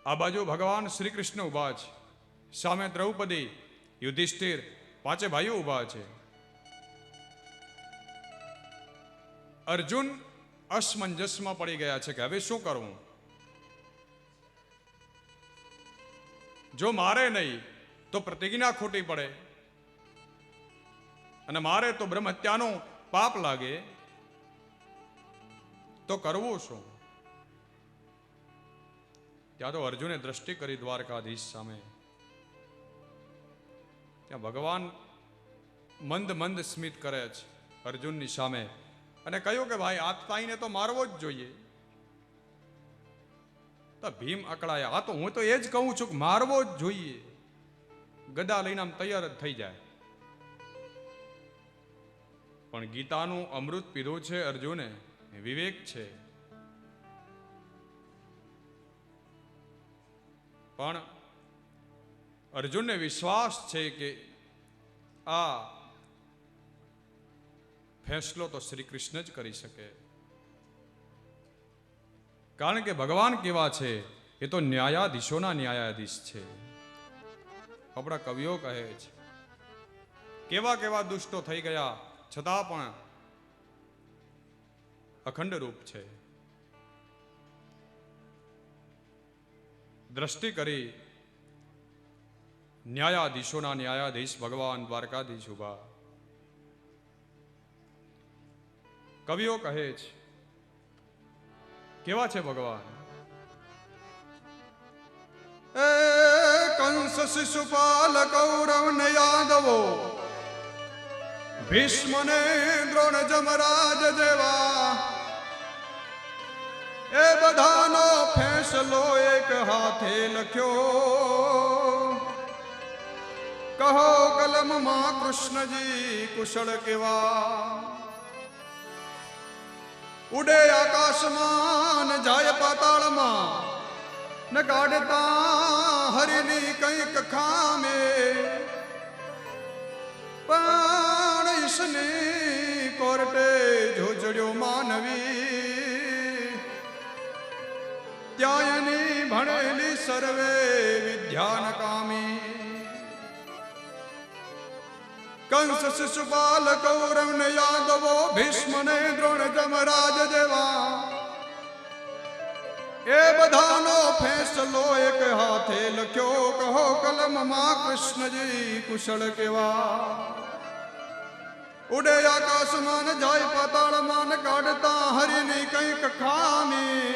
આ બાજુ ભગવાન શ્રી કૃષ્ણ ઉભા છે, સામે દ્રૌપદી, યુધિષ્ઠિર, પાંચે ભાઈઓ ઉભા છે. અર્જુન અસમંજસમાં પડી ગયા છે કે હવે શું કરવું. જો મારે નહીં તો પ્રતિજ્ઞા ખોટી પડે અને મારે તો બ્રહ્મ હત્યાનું પાપ લાગે, તો કરવું શું? ત્યાં તો અર્જુને દ્રષ્ટિ કરી દ્વારકાધીશ સામે. ત્યાં ભગવાન મંદ મંદ સ્મિત કરે છે અર્જુનની સામે અને કહ્યું કે ભાઈ આતતાઈને તો મારવો જ જોઈએ. તો ભીમ અકળાયા. આ તો હું તો એ જ કહું છું કે મારવો જ જોઈએ. ગદા લઈને આમ તૈયાર જ થઈ જાય. પણ ગીતાનું અમૃત પીધું છે અર્જુને, વિવેક છે. પણ અર્જુનને વિશ્વાસ છે કે આ ફેસલો તો શ્રી કૃષ્ણ જ કરી શકે. કારણ કે ભગવાન કેવા છે, એ તો ન્યાયાધીશોના ન્યાયાધીશ છે. આપણા કવિઓ કહે છે કેવા કેવા દુષ્ટો થઈ ગયા છતાં પણ અખંડ રૂપ છે. દ્રષ્ટિ કરી ન્યાયાધીશોના ન્યાયાધીશ ભગવાન દ્વારકાધીશ ઉભા. કવિઓ કહે છે કેવા છે ભગવાન. એ કંસ શિશુપાલ કૌરવ ને યાદવો, ભીષ્મ ને દ્રોણ જમરાજ જેવા, એ બધાનો ફેસલો એક હાથે લખ્યો. કહો કલમમાં કૃષ્ણજી કુશળ કેવા. ઉડે આકાશમાં ન જાય પાતાળમાં, ન કાઢતા હરિની કંઈક ખામે, પણ ઈશની કોર્ટે જોજડ્યો માનવી, ત્યાં એની ભણેલી સર્વે વિદ્યા નકામી. કંસ શિશુપાલ કૌરવ ને યાદવો, ભીષ્મ ને દ્રોણ જમરાજ જેવા, એ બધાનો ફેસલો એક હાથે લખ્યો. કહો કલમમાં કૃષ્ણજી કુશળ કેવા. ઉડે આકાશમાં ને જાય પાતાળમાં, ને કાઢતા હરિની કંઈક ખામી,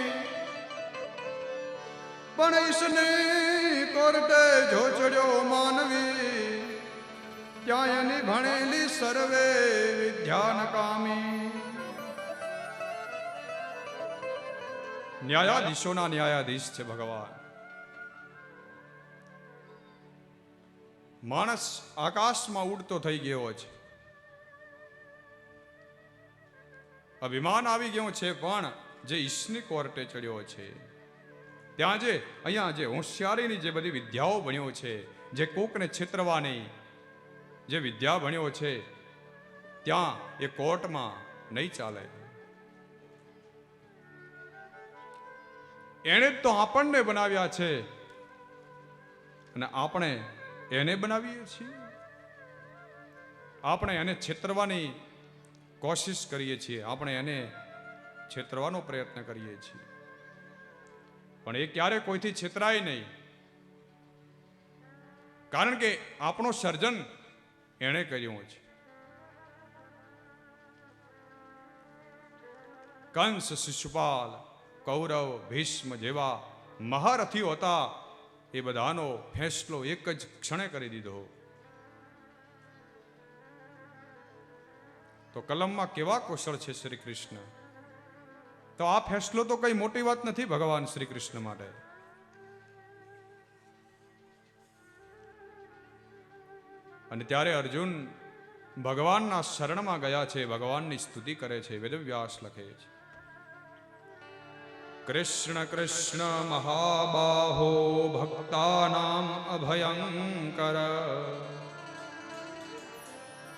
પણ ઈશની કોર્ટે જો ચડ્યો માનવી, ત્યાં એની ભણેલી સર્વે વિદ્યા નકામી. ન્યાયાધીશોના ન્યાયાધીશ છે ભગવાન. માણસ આકાશમાં ઉડતો થઈ ગયો છે, અભિમાન આવી ગયું છે, પણ જે ઈશની કોર્ટે ચડ્યો છે, ત્યાં જે અહીંયા જે હોશિયારીની જે બધી વિદ્યાઓ ભણ્યો છે, જે કોકને છેતરવાની જે વિદ્યા ભણ્યો છે, ત્યાં એ કોર્ટમાં નહીં ચાલે. એણે તો આપણને બનાવ્યા છે અને આપણે એને બનાવીએ છીએ. આપણે એને છેતરવાની કોશિશ કરીએ છીએ, આપણે એને છેતરવાનો પ્રયત્ન કરીએ છીએ, પણ એ ક્યારે કોઈથી છેતરાય નહીં. કારણ કે આપણો સર્જન એણે કર્યું છે. કંસ શિશુપાલ કૌરવ ભીષ્મ જેવા મહારથીઓ હતા, એ બધાનો ફેસલો એક જ ક્ષણે કરી દીધો. તો કલમમાં કેવા કુશળ છે શ્રી કૃષ્ણ. તો આ ફેસલો તો કઈ મોટી વાત નથી ભગવાન શ્રી કૃષ્ણ માટે. અને ત્યારે અર્જુન ભગવાનના શરણમાં ગયા છે, ભગવાનની સ્તુતિ કરે છે. વેદવ્યાસ લખે છે, કૃષ્ણ કૃષ્ણ મહાબાહો ભક્તાનામ અભયંકર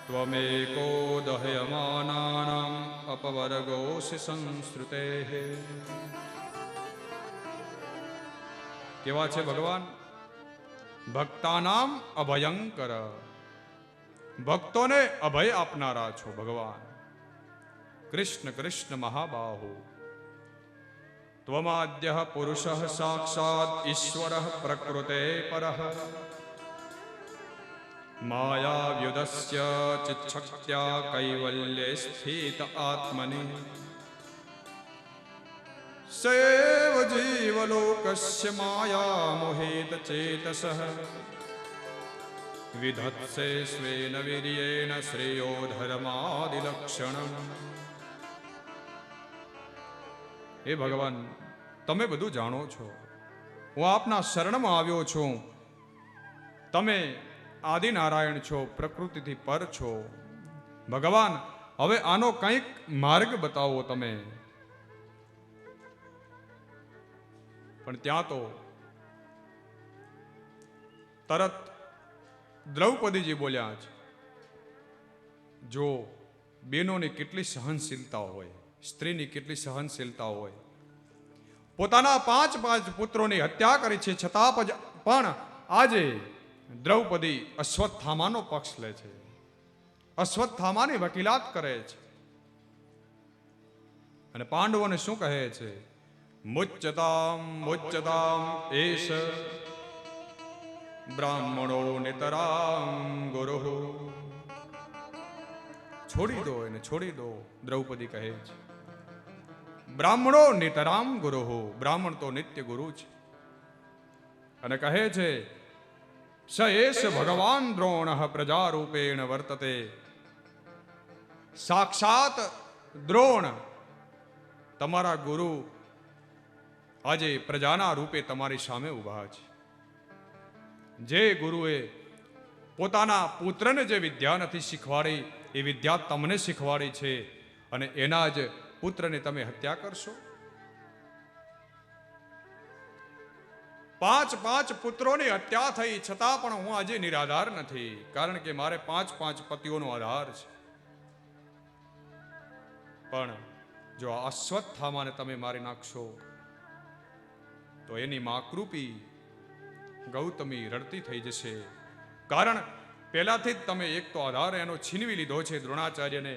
ત્વમેકો દહ્યમાનાનામ અપવર્ગોસि સંસ્ૃતે. કેવા છે ભગવાન? ભક્તાનામ અભયંકર, ભક્તોને અભય આપનારા છો ભગવાન. કૃષ્ણ કૃષ્ણ મહાબાહો ત્વમાદ્યઃ પુરુષઃ સાક્ષાત ઈશ્વરઃ પ્રકૃતે પરઃ માયાવ્યુદસ્ય ચિચ્છક્ત્યા કૈવલ્યે સ્થિત આત્મનિ સૈવ જીવલોકસ્ય માયા મોહિત ચેતસઃ વિધત્સે સ્વેન વીર્યેણ શ્રેયો ધર્માદિલક્ષણમ. હે ભગવાન, તમે બધું જાણો છો. હું આપના શરણમાં આવ્યો છું. તમે આદિનારાયણ છો, પ્રકૃતિથી પર છો. ભગવાન, હવે આનો કંઈક માર્ગ બતાવો તમે. પણ ત્યાં તો તરત દ્રૌપદીજી બોલ્યા છે, જો બેનોની કેટલી સહનશીલતા હોય, સ્ત્રીની કેટલી સહનશીલતા હોય. પોતાના 5 પુત્રોની હત્યા કરી છે, છતાં પણ આજે દ્રૌપદી અશ્વત્થામાનો પક્ષ લે છે, અશ્વત્થામાની વકીલાત કરે છે. અને પાંડવોને શું કહે છે? મુચ્યતામ મુચ્યતામ એષ બ્રાહ્મણો નિતરામ ગુરુ. છોડી દો એને, છોડી દો. દ્રૌપદી કહે છે, બ્રાહ્મણો નિતરામ ગુરુ, બ્રાહ્મણ તો નિત્ય ગુરુ છે. અને કહે છે, સ એષ ભગવાન દ્રોણ પ્રજારૂપેણ વર્તતે. સાક્ષાત દ્રોણ તમારા ગુરુ આજે પ્રજાના રૂપે તમારી સામે ઉભા છે. જે ગુરુએ પોતાના પુત્રને જે વિદ્યા નથી શીખવાડી, એ વિદ્યા તમને શીખવાડી છે, અને એના જ પુત્રને તમે હત્યા કરશો. 5 પુત્રોની હત્યા થઈ, છતાં પણ હું આજે નિરાધાર નથી, કારણ કે મારે 5 પતિઓનો આધાર છે. પણ જો આ અશ્વત્થામાને તમે મારી નાખશો તો એની માકૃપી ગૌતમી રડતી થઈ જશે. કારણ પહેલાથી જ તમે એક તો આધાર એનો છીનવી લીધો છે દ્રોણાચાર્યને,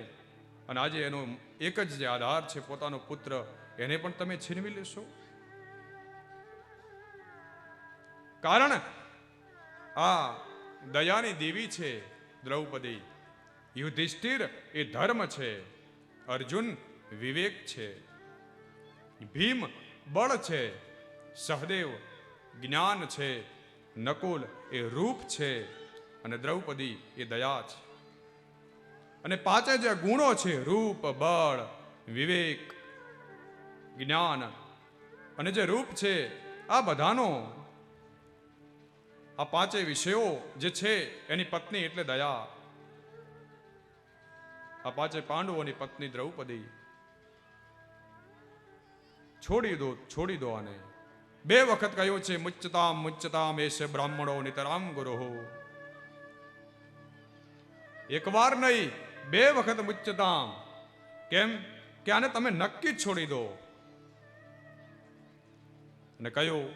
અને આજે એનો એક જ જે આધાર છે પોતાનો પુત્ર, એને પણ તમે છીનવી લેશો. કારણ આ દયાની દેવી છે દ્રૌપદી, યુધિષ્ઠિર એ ધર્મ છે, અર્જુન વિવેક છે, ભીમ બળ છે, સહદેવ જ્ઞાન છે, નકુલ એ રૂપ છે, અને દ્રૌપદી એ દયા છે. અને 5 જે ગુણો છે, રૂપ, બળ, વિવેક, જ્ઞાન અને જે રૂપ છે, આ બધાનો આ 5 વિષયો જે છે એની પત્ની એટલે દયા. આ 5 પાંડવોની પત્ની દ્રૌપદી. છોડી દો આને. 2 વખત કહ્યું છે, મુચ્યતામ મુચ્યતામ એષ બ્રાહ્મણો નિતરામ ગુરુ. એકવાર નહીં, 2 વખત મુચ્યતામ. કેમ કે આને તમે નક્કી છોડી દો. અને કહ્યું,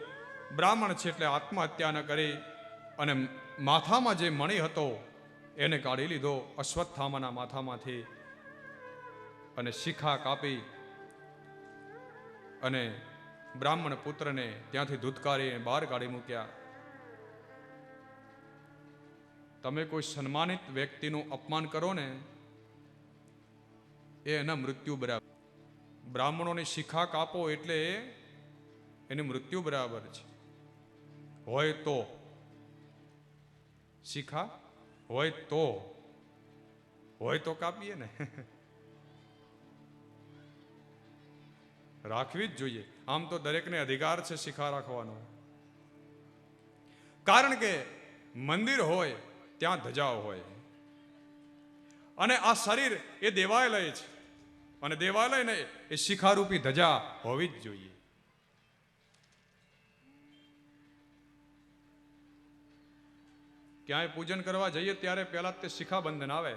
બ્રાહ્મણ છે એટલે આત્મહત્યા ન કરી, અને માથામાં જે મણિ હતો એને કાઢી લીધો અશ્વત્થામાના માથામાંથી, અને શિખા કાપી અને બ્રાહ્મણ પુત્રને ત્યાંથી ધૂતકારી બહાર કાઢી મૂક્યા. તમે કોઈ સન્માનિત વ્યક્તિનું અપમાન કરો ને, એ એના મૃત્યુ બરાબર. બ્રાહ્મણોની શિખા કાપો એટલે એની મૃત્યુ બરાબર છે. હોય તો શિખા હોય તો કાપીએ ને, રાખવી જ જોઈએ. આમ તો દરેકને અધિકાર છે શિખા રાખવાનો, કારણ કે મંદિર હોય ત્યાં ધજાઓ હોય, અને આ શરીર એ દેવાલય છે, અને દેવાલય ને એ શિખારૂપી ધજા હોવી જ જોઈએ. ક્યાંય પૂજન કરવા જઈએ ત્યારે પહેલા તે શિખાબંધન આવે,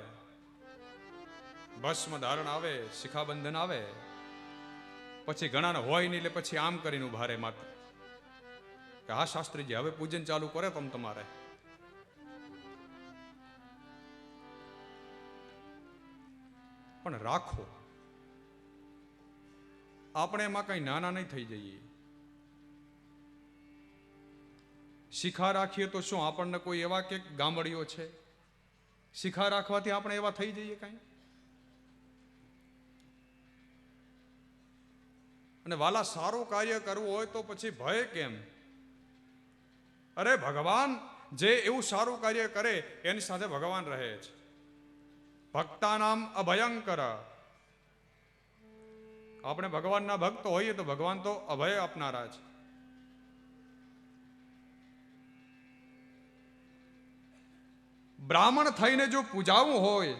ભસ્મ ધારણ આવે, શિખાબંધન આવે. પછી ઘણાને હોય નહીં એટલે પછી આમ કરીને ઉભા રહે માત્ર કે હા શાસ્ત્રીજી હવે પૂજન ચાલુ કરે તમારે. પણ રાખો, આપણે એમાં કઈ નાના નહીં થઈ જઈએ. શિખા રાખીએ તો શું આપણને કોઈ એવા કે ગામડીઓ છે? શિખા રાખવાથી આપણે એવા થઈ જઈએ કઈ? અને વાલા સારું કાર્ય કરવું હોય તો પછી ભય કેમ? અરે ભગવાન જે એવું સારું કાર્ય કરે એની સાથે ભગવાન રહે છે. ભક્તાનામ અભયંકર. આપણે ભગવાનના ભક્ત હોઈએ તો ભગવાન તો અભય આપનારા છે. બ્રાહ્મણ થઈને જો પૂજાવું હોય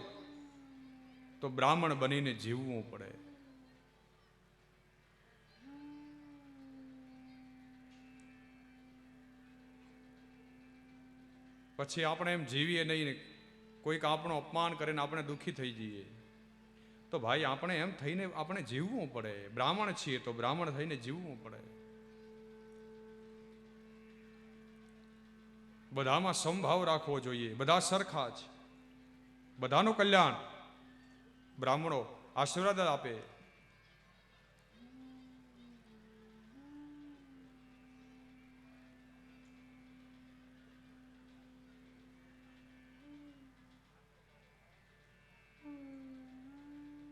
તો બ્રાહ્મણ બનીને જીવવું પડે. પછી આપણે એમ જીવીએ નહીં, કોઈક આપણું અપમાન કરીને આપણે દુઃખી થઈ જઈએ તો ભાઈ આપણે એમ થઈને આપણે જીવવું પડે. બ્રાહ્મણ છીએ તો બ્રાહ્મણ થઈને જીવવું પડે. બધામાં સમભાવ રાખવો જોઈએ. બધા સરખા છે, બધાનું કલ્યાણ. બ્રાહ્મણો આશીર્વાદ આપે.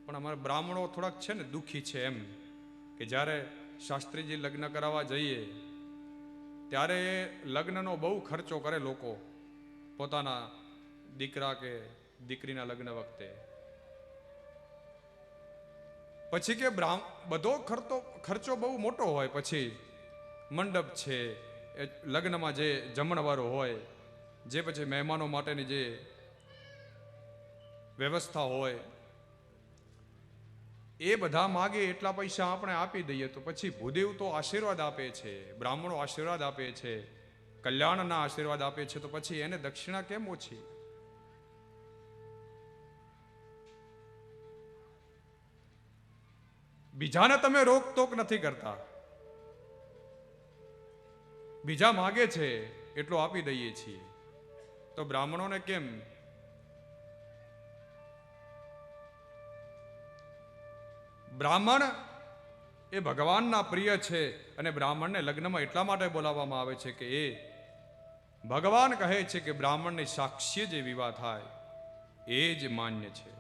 પણ અમારા બ્રાહ્મણો થોડાક છે ને દુઃખી છે એમ કે જ્યારે શાસ્ત્રીજી લગ્ન કરાવવા જઈએ ત્યારે લગ્નનો બહુ ખર્ચો કરે લોકો પોતાના દીકરા કે દીકરીના લગ્ન વખતે. પછી કે બધો ખર્ચો બહુ મોટો હોય. પછી મંડપ છે, લગ્નમાં જે જમણવારો હોય, જે પછી મહેમાનો માટેની જે વ્યવસ્થા હોય, એ બધા માગે એટલા પૈસા આપણે આપી દઈએ તો પછી ભૂદેવ તો આશીર્વાદ આપે છે, બ્રાહ્મણો આશીર્વાદ આપે છે, કલ્યાણના આશીર્વાદ આપે છે, તો પછી એને દક્ષિણા કેમ ઓછી? બીજાને તમે રોકટોક નથી કરતા, બીજા માગે છે એટલું આપી દઈએ છીએ, તો બ્રાહ્મણોને કેમ? બ્રાહ્મણ એ ભગવાનના પ્રિય છે અને બ્રાહ્મણને લગ્નમાં એટલા માટે બોલાવવામાં આવે છે કે એ ભગવાન કહે છે કે બ્રાહ્મણની સાક્ષી જે વિવાહ થાય એ જ માન્ય છે.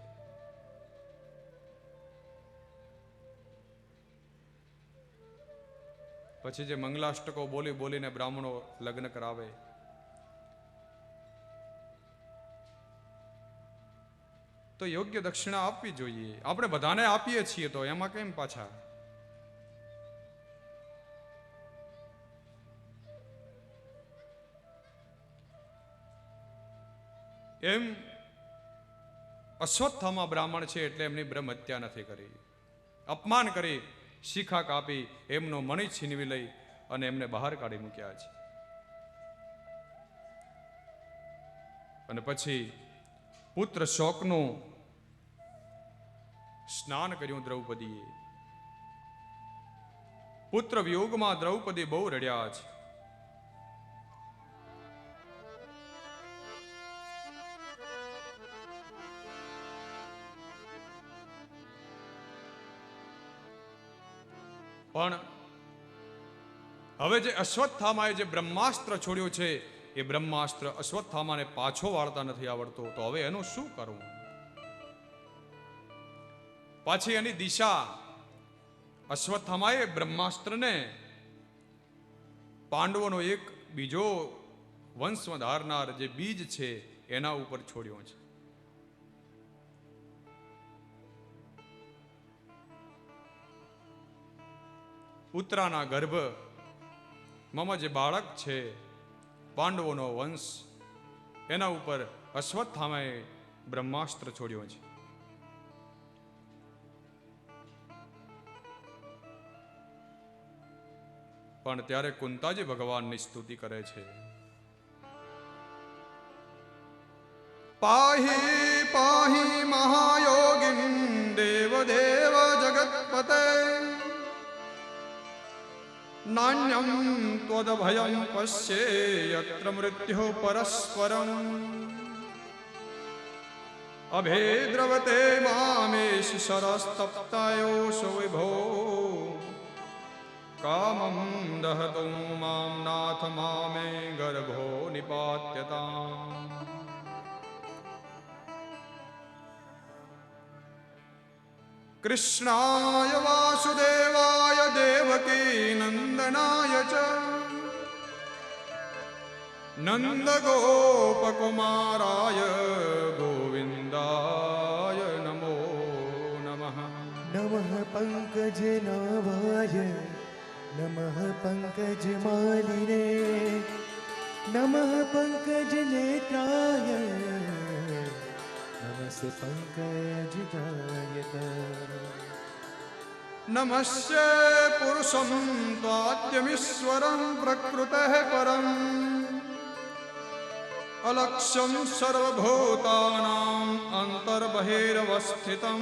પછી જે મંગલાષ્ટકો બોલી બોલીને બ્રાહ્મણો લગ્ન કરાવે, તો યોગ્ય દક્ષિણા આપવી જોઈએ. આપણે બધાને આપીએ છીએ તો એમાં કેમ પાછા? એમ અશ્વત્થામા બ્રાહ્મણ છે એટલે એમની બ્રહ્મ હત્યા નથી કરી, અપમાન કરી, શિખા કાપી, એમનો મણિ છીનવી લઈ અને એમને બહાર કાઢી મૂક્યા છે. અને પછી પુત્ર શોકનું સ્નાન કર્યું દ્રૌપદીએ. પુત્ર વિયોગમાં દ્રૌપદી બહુ રડ્યા છે. પણ હવે જે અશ્વત્થામાએ જે બ્રહ્માસ્ત્ર છોડ્યું છે એ બ્રહ્માસ્ત્ર અશ્વત્થામાને પાછો વાળતા નથી આવડતો, તો હવે એનું શું કરવું? પાછી એની દિશા અશ્વત્થામાએ બ્રહ્માસ્ત્રને પાંડવોનો એક બીજો વંશ ધારનાર જે બીજ છે એના ઉપર છોડ્યો છે. ઉત્તરાના ગર્ભ મમ જે બાળક છે પાંડવોનો વંશ, એના ઉપર અશ્વત્થામાએ બ્રહ્માસ્ત્ર છોડ્યો છે. પણ ત્યારે કુંતાજી ભગવાનની સ્તુતિ કરે છે. પાહી પાહી મહાયોગિન દેવ દેવ જગતપતે નાન્યમ ત્વદભયમ પશ્યે યત્ર મૃત્યુ પરસ્પરમ અભેદ્રવતે મામેશ સરસ્તપ્તાયોષ વિભો કામં દહતો મામ નાથ મામે ગર્ભો નિપાત્યતામ. કૃષ્ણાય વાસુદેવાય દેવકી નંદનાય ચ નંદગોપકુમારાય ગોવિંદાય નમો નમઃ. નમઃ પંકજનાભાય નમઃ પંકજમાલિને નમઃ પંકજનેત્રાય નમસ્તે પંકજદાયક. નમસ્ય પુરુષં ત્વાદ્યમીશ્વરં પ્રકૃતઃ પરમ અલક્ષ્યં સર્વભૂતાનાં અંતર્બહિરવસ્થિતં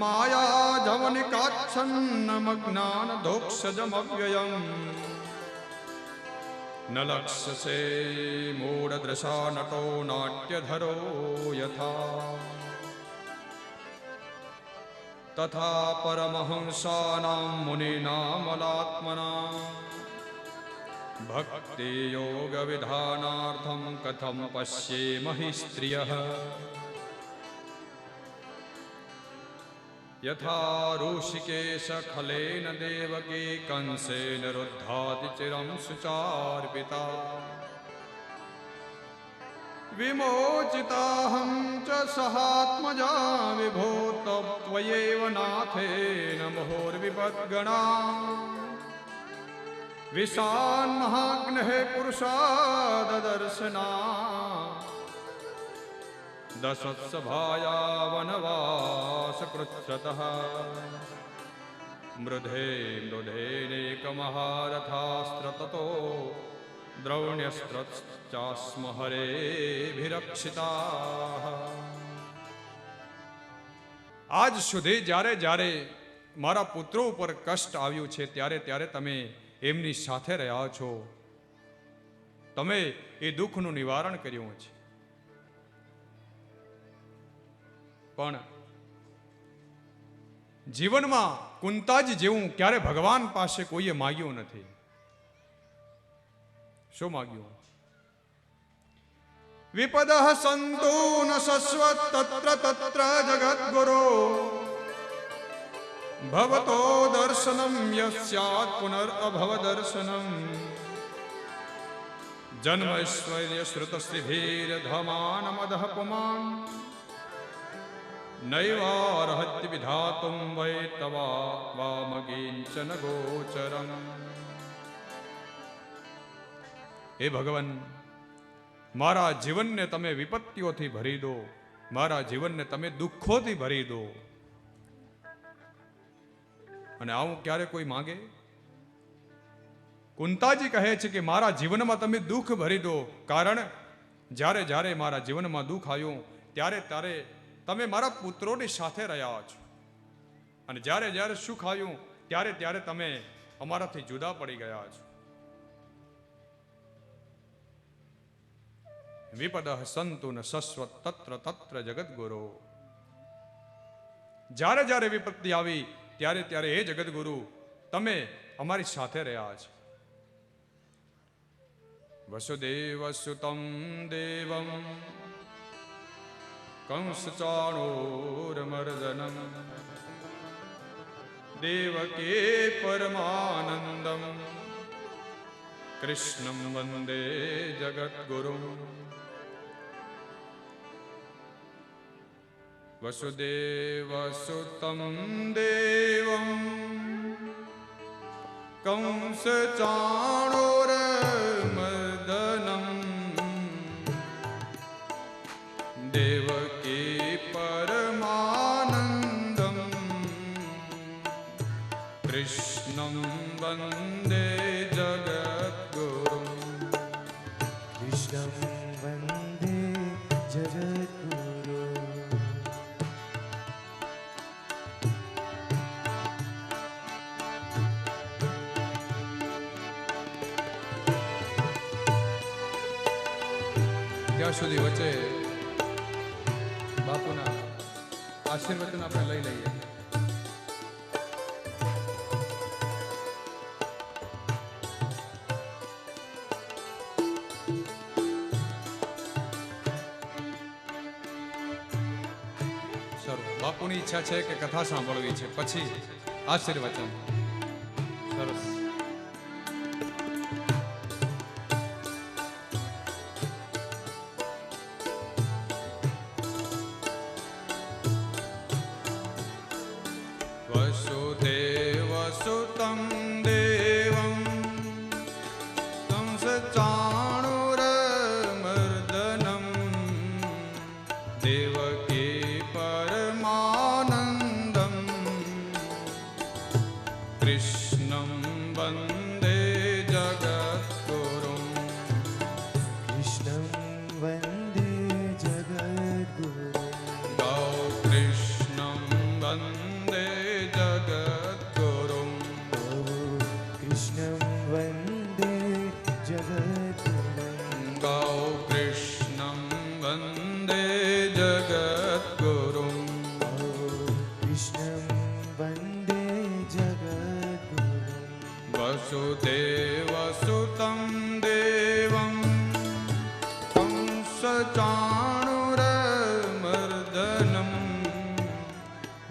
માયાજવનિકાચ્છન્નમજ્ઞાનધોક્ષજમવ્યયम् ન લક્ષ્યસે મૂઢદૃશા નટો નાટ્યધરો યથા તથા પરમહંસાનાં મુનિનામલાત્મના ભક્તિ યોગ વિધાનાર્થં કથમ પશ્યેમહિ સ્ત્રિયઃ યથા ઋષિકેશ ખલેન દેવકી કંસેન રુદ્ધાતિ ચિરં સુચાર્પિતા વિમોચિતાહં ચ સહાત્મજા વિભો ત્વયૈવ નાથેન મુહુર્વિપદ્ગણા વિશાન મહાગ્નઃ પુરુષાદદર્શના દશત્સભાયા વનવાસકૃચ્છતઃ મૃધે મૃધેનેકમહારથાસ્ત્રતતો દ્રૌણ્યસ્ત્રશ્ચાસ્મ હરેભિરક્ષિતા. આજ સુધી જ્યારે જ્યારે મારા પુત્રો ઉપર કષ્ટ આવ્યું છે ત્યારે ત્યારે તમે એમની સાથે રહ્યા છો. તમે એ દુઃખનું નિવારણ કર્યું છે. પણ જીવનમાં કુંતાજી જેવું ક્યારે ભગવાન પાસે કોઈએ માગ્યું નથી. શું માગ્યું? વિપદઃ સંતો ન સસ્વત તત્ર તત્ર જગદ્ગુરો ભવતો દર્શનમ યસ્યાત પુનરઅભવ દર્શનમ જન્મૈશ્વર્ય શ્રુતશ્રીભીરધમાન મદઃ પુમાન નૈવારહત્ય વિધાતુમ વૈ તવા વામગીંચન ગોચરમ. હે ભગવાન, મારા જીવનને તમે વિપત્તિઓથી ભરી દો, મારા જીવનને તમે દુઃખોથી ભરી દો. અને આવું ક્યારે કોઈ માંગે? કુંતાજી કહે છે કે મારા જીવનમાં તમે દુઃખ ભરી દો, કારણ જ્યારે જ્યારે મારા જીવનમાં દુઃખ આવ્યું ત્યારે ત્યારે તમે મારા પુત્રોની સાથે રહ્યા છો, અને જ્યારે જ્યારે સુખ આવ્યું ત્યારે ત્યારે તમે અમારાથી જુદા પડી ગયા છો. વિપદઃ સંતુ ન સસ્વત તત્ર તત્ર જગદગુરો. જ્યારે જ્યારે વિપત્તિ આવી ત્યારે ત્યારે હે જગદગુરુ તમે અમારી સાથે રહ્યા છો. વસુદેવ સુતમ દેવમ કંસચાણૂરમર્દનમ દેવકી પરમાનંદમ કૃષ્ણમ વંદે જગદ્ગુરુમ. વસુદેવસુતમ દેવમ કંસચાણૂરમર્દનમ देवकी परमानन्दं कृष्णं वन्दे जगद्गुरुम् कृष्णं वन्दे जगद्गुरुम् ત્યાં સુધી વચ્ચે બાપુના આશીર્વચન આપણે લઈ લઈએ. બાપુની ઈચ્છા છે કે કથા સાંભળવી છે, પછી આશીર્વચન. સરસ. वसुदेवसुतं देवं कंसचाणूरमर्दनं देवकी परमानन्दं कृष्णं वन्दे जगद्गुरुम् कृष्णं वन्दे जगद्गुरुम् गौ कृष्णं वन्दे जगद्गुरुम् कृष्णं वन्दे जगद्गुरुम् गौ कृष्णं वन्दे जगद्गुरुम् कृष्णं वन्दे जगद्गुरुम् वसुदेवसुतं देवं कंसचाणूरमर्दनं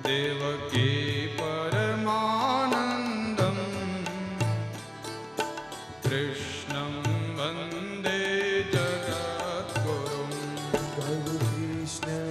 देवकी परमानन्दं कृष्णं वन्दे जगद्गुरुम् कृष्णं